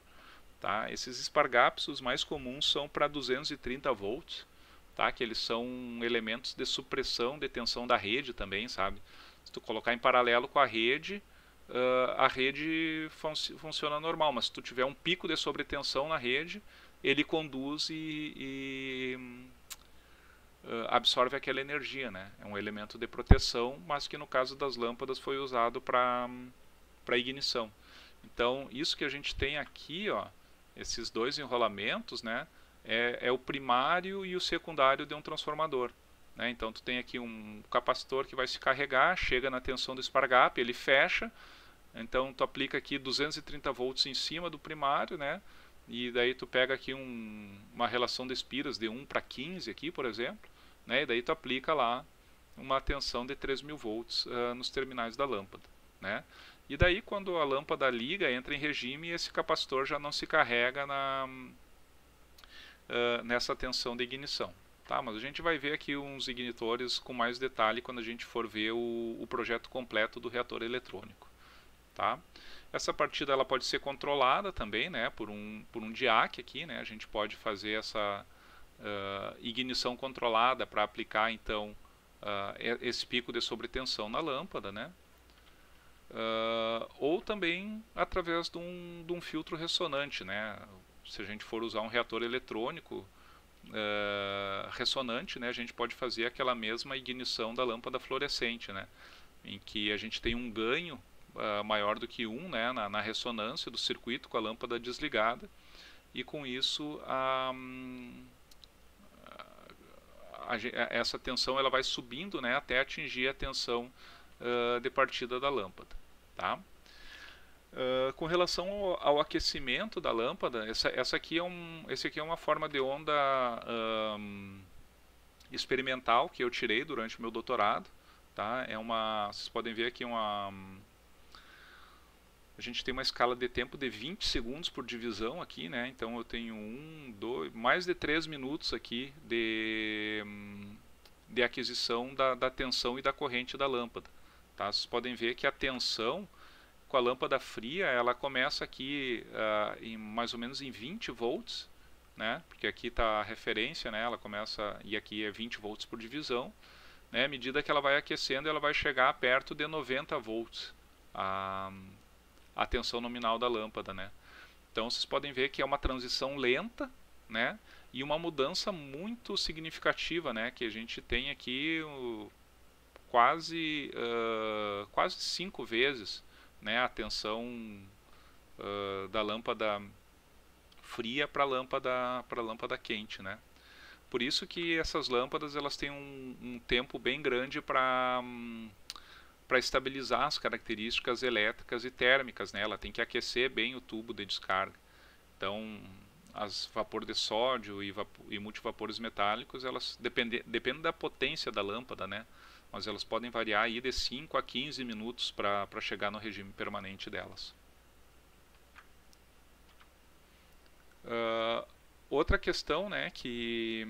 Speaker 1: Tá? Esses spark gaps, os mais comuns, são para 230 volts, tá? Que eles são elementos de supressão de tensão da rede também, sabe? Se tu colocar em paralelo com a rede funciona normal, mas se tu tiver um pico de sobretensão na rede, ele conduz e absorve aquela energia, né? É um elemento de proteção, mas que no caso das lâmpadas foi usado para ignição. Então, isso que a gente tem aqui, ó, esses 2 enrolamentos, né, é o primário e o secundário de um transformador, né? Então, tu tem aqui um capacitor que vai se carregar, chega na tensão do spark gap, ele fecha, então tu aplica aqui 230 volts em cima do primário, né? E daí tu pega aqui uma relação de espiras de 1 para 15 aqui, por exemplo, né? E daí tu aplica lá uma tensão de 3.000 volts nos terminais da lâmpada, né? E daí quando a lâmpada liga, entra em regime, esse capacitor já não se carrega nessa tensão de ignição. Tá? Mas a gente vai ver aqui uns ignitores com mais detalhe quando a gente for ver o projeto completo do reator eletrônico. Tá? Essa partida ela pode ser controlada também, né, por um DIAC aqui, né? A gente pode fazer essa ignição controlada para aplicar então esse pico de sobretensão na lâmpada, né? Ou também através de um filtro ressonante, né? Se a gente for usar um reator eletrônico ressonante, né, a gente pode fazer aquela mesma ignição da lâmpada fluorescente, né, em que a gente tem um ganho maior do que 1, né, na ressonância do circuito com a lâmpada desligada, e com isso essa tensão ela vai subindo, né, até atingir a tensão de partida da lâmpada. Tá? Com relação ao aquecimento da lâmpada, esse aqui é uma forma de onda experimental que eu tirei durante o meu doutorado. Tá? Vocês podem ver aqui a gente tem uma escala de tempo de 20 segundos por divisão aqui, né? Então eu tenho mais de 3 minutos aqui de aquisição da tensão e da corrente da lâmpada. Tá? Vocês podem ver que a tensão com a lâmpada fria, ela começa aqui mais ou menos em 20 volts, né? Porque aqui está a referência, né? Ela começa, e aqui é 20 volts por divisão, né? À medida que ela vai aquecendo, ela vai chegar perto de 90 volts a tensão nominal da lâmpada, né? Então vocês podem ver que é uma transição lenta, né? E uma mudança muito significativa, né? Que a gente tem aqui quase 5 vezes, né, a tensão da lâmpada fria para a lâmpada quente, né? por isso que essas lâmpadas elas têm um tempo bem grande para estabilizar as características elétricas e térmicas, né? Ela tem que aquecer bem o tubo de descarga. Então, as vapor de sódio e multivapores metálicos, elas dependem da potência da lâmpada, né? Mas elas podem variar aí de 5 a 15 minutos para chegar no regime permanente delas. Outra questão, né, que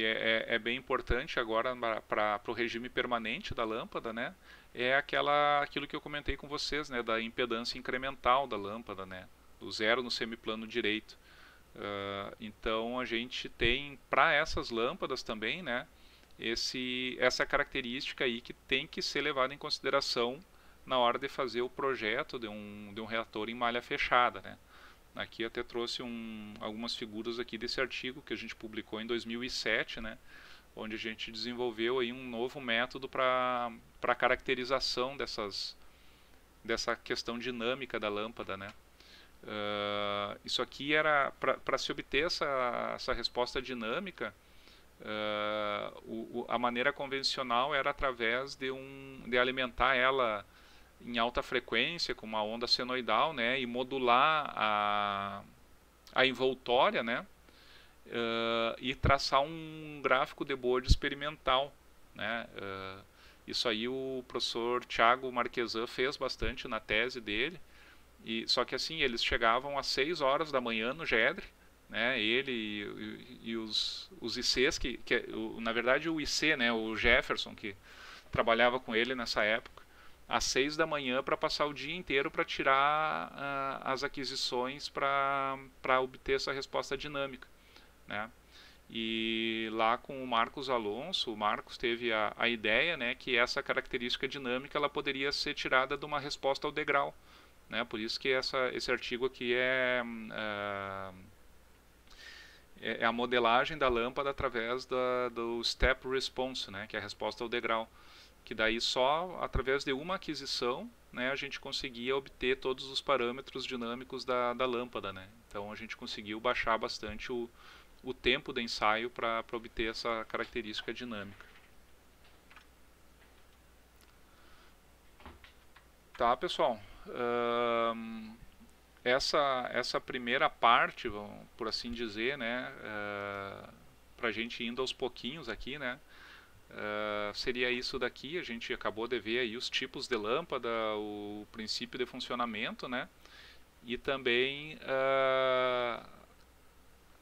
Speaker 1: é bem importante agora para o regime permanente da lâmpada, né, é aquilo que eu comentei com vocês, né, da impedância incremental da lâmpada, né, do zero no semiplano direito. Então a gente tem para essas lâmpadas também, né, essa característica aí que tem que ser levada em consideração na hora de fazer o projeto de um reator em malha fechada, né. Aqui até trouxe algumas figuras aqui desse artigo que a gente publicou em 2007, né, onde a gente desenvolveu aí um novo método para caracterização dessa questão dinâmica da lâmpada, né. Isso aqui era para se obter essa resposta dinâmica. A maneira convencional era através de alimentar ela em alta frequência com uma onda senoidal, né, e modular a envoltória, né, e traçar um gráfico de Bode experimental, né. Isso aí o professor Thiago Marquesan fez bastante na tese dele, só que assim eles chegavam às 6 horas da manhã no GEDRE, né, ele e os ICs na verdade o IC, né, o Jefferson, que trabalhava com ele nessa época, às 6 da manhã para passar o dia inteiro para tirar as aquisições para obter essa resposta dinâmica, né. E lá com o Marcos Alonso, o Marcos teve a ideia, né, que essa característica dinâmica ela poderia ser tirada de uma resposta ao degrau, né. Por isso que esse artigo aqui é a modelagem da lâmpada através do step response, né, que é a resposta ao degrau, que daí só através de uma aquisição, né, a gente conseguia obter todos os parâmetros dinâmicos da lâmpada, né. Então a gente conseguiu baixar bastante o tempo de ensaio para obter essa característica dinâmica. Tá, pessoal? Essa primeira parte, por assim dizer, né, para a gente indo aos pouquinhos aqui, né, seria isso daqui. A gente acabou de ver aí os tipos de lâmpada, o princípio de funcionamento, né, e também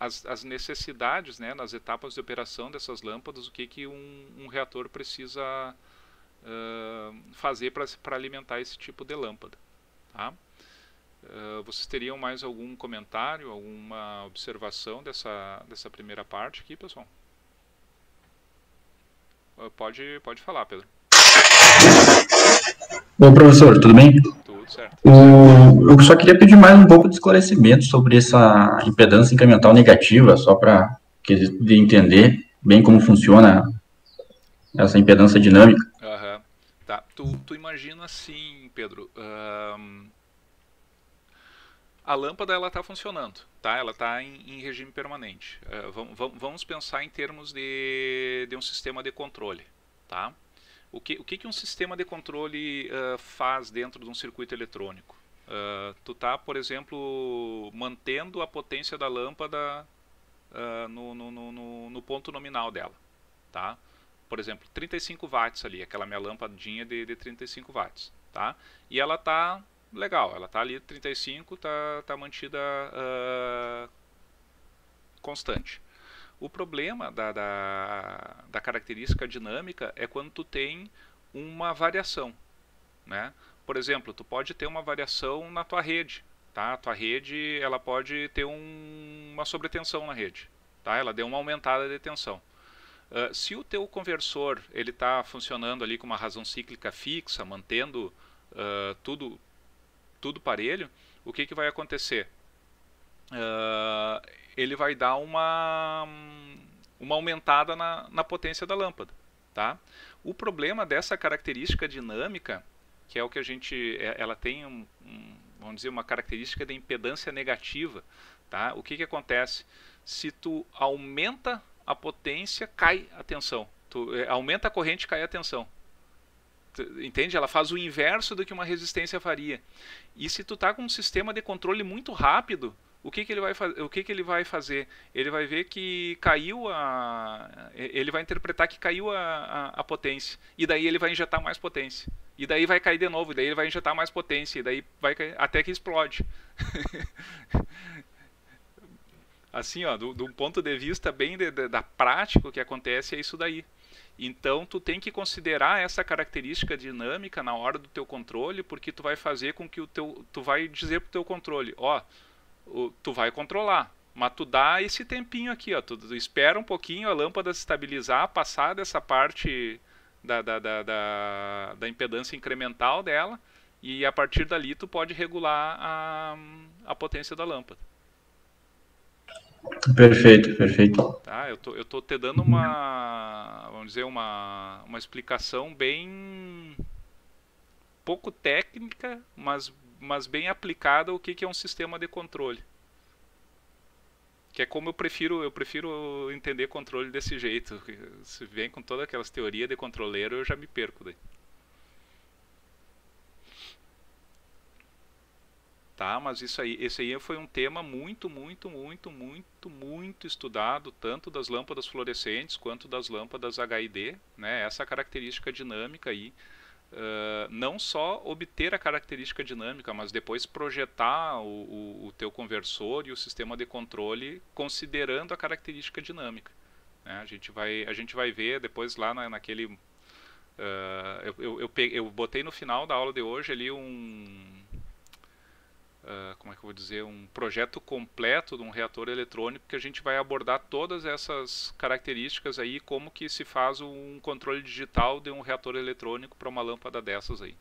Speaker 1: as necessidades, né, nas etapas de operação dessas lâmpadas, o que um reator precisa fazer para alimentar esse tipo de lâmpada, tá? Vocês teriam mais algum comentário, alguma observação dessa primeira parte aqui, pessoal? Pode falar, Pedro.
Speaker 5: Bom, professor, tudo bem?
Speaker 1: Tudo certo.
Speaker 5: Eu só queria pedir mais um pouco de esclarecimento sobre essa impedância incremental negativa, só para entender bem como funciona essa impedância dinâmica.
Speaker 1: Tá. Tu imagina assim, Pedro, a lâmpada ela está funcionando, tá? Ela está em regime permanente. Vamos pensar em termos de um sistema de controle, tá? O que um sistema de controle faz dentro de um circuito eletrônico? Tu está, por exemplo, mantendo a potência da lâmpada no ponto nominal dela, tá? Por exemplo, 35 watts ali, aquela minha lampadinha de 35 watts, tá? E ela está legal, ela está ali 35, tá mantida constante. O problema da característica dinâmica é quando tu tem uma variação, né? Por exemplo, tu pode ter uma variação na tua rede, tá? A tua rede ela pode ter uma sobretensão na rede, tá? Ela deu uma aumentada de tensão. Se o teu conversor ele está funcionando ali com uma razão cíclica fixa, mantendo tudo parelho, o que vai acontecer? Ele vai dar uma aumentada na potência da lâmpada, tá? O problema dessa característica dinâmica, que é o que ela tem vamos dizer, uma característica de impedância negativa, Tá? O que acontece? Se tu aumenta a potência, cai a tensão. Tu aumenta a corrente, cai a tensão. Entende? Ela faz o inverso do que uma resistência faria. E se tu tá com um sistema de controle muito rápido, o que ele vai fazer? Ele vai ver que caiu ele vai interpretar que caiu a potência. E daí ele vai injetar mais potência. E daí vai cair de novo, e daí ele vai injetar mais potência, e daí vai cair, até que explode. Assim, ó, do ponto de vista bem da prática, o que acontece é isso daí. Então, tu tem que considerar essa característica dinâmica na hora do teu controle, porque tu vai fazer com que tu vai dizer pro teu controle, ó, tu vai controlar, mas tu dá esse tempinho aqui, ó, tu espera um pouquinho a lâmpada se estabilizar, passar dessa parte da impedância incremental dela, e a partir dali tu pode regular a potência da lâmpada.
Speaker 5: Perfeito, perfeito.
Speaker 1: Tá, eu tô te dando vamos dizer, uma explicação bem pouco técnica, mas bem aplicada o que é um sistema de controle. Que é como eu prefiro entender controle desse jeito. Se vem com todas aquelas teorias de controleiro, eu já me perco daí. Tá, mas esse aí foi um tema muito estudado, tanto das lâmpadas fluorescentes quanto das lâmpadas HID, né? Essa característica dinâmica aí, não só obter a característica dinâmica, mas depois projetar o teu conversor e o sistema de controle considerando a característica dinâmica, né? A gente vai ver depois lá naquele... eu botei no final da aula de hoje ali como é que eu vou dizer, um projeto completo de um reator eletrônico que a gente vai abordar todas essas características aí, como que se faz um controle digital de um reator eletrônico para uma lâmpada dessas aí.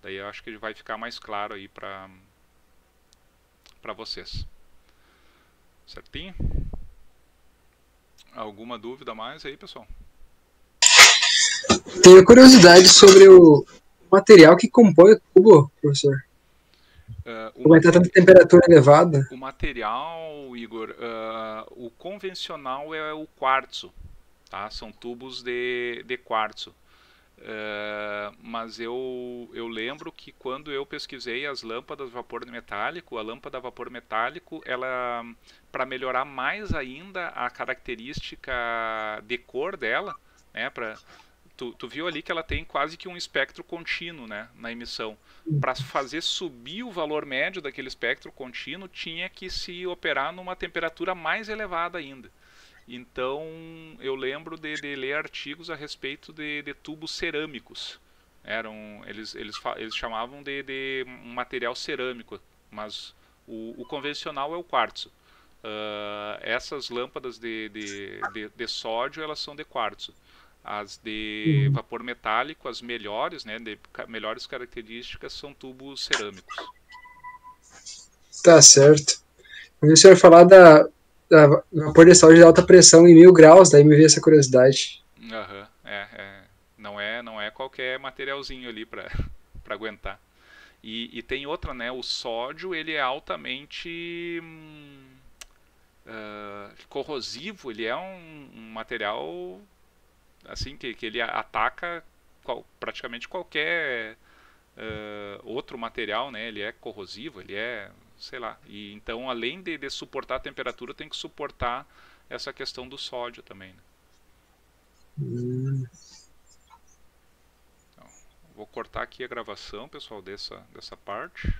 Speaker 1: Daí eu acho que ele vai ficar mais claro aí para vocês. Certinho? Alguma dúvida mais aí, pessoal?
Speaker 6: Tenho curiosidade sobre o material que compõe o tubo, professor. Como está tanta temperatura elevada?
Speaker 1: O material, Igor, o convencional é o quartzo, tá? São tubos de quartzo. Mas eu lembro que quando eu pesquisei as lâmpadas vapor metálico, a lâmpada vapor metálico, ela, para melhorar mais ainda a característica de cor dela, né, tu viu ali que ela tem quase que um espectro contínuo, né, na emissão. Para fazer subir o valor médio daquele espectro contínuo, tinha que se operar numa temperatura mais elevada ainda. Então, eu lembro de ler artigos a respeito de tubos cerâmicos. Eles chamavam de um material cerâmico, mas o convencional é o quartzo. Essas lâmpadas de sódio, elas são de quartzo. As de vapor metálico, as melhores, né, de melhores características, são tubos cerâmicos.
Speaker 6: Tá certo. Quando o senhor falar da vapor de sódio de alta pressão em 1000 graus, daí me veio essa curiosidade.
Speaker 1: Não é qualquer materialzinho ali para aguentar. E tem outra, né, o sódio, ele é altamente corrosivo, ele é um material assim que ele ataca praticamente qualquer outro material, né? Ele é corrosivo, ele é, sei lá. E então, além de suportar a temperatura, tem que suportar essa questão do sódio também, né? Então, vou cortar aqui a gravação, pessoal, dessa parte.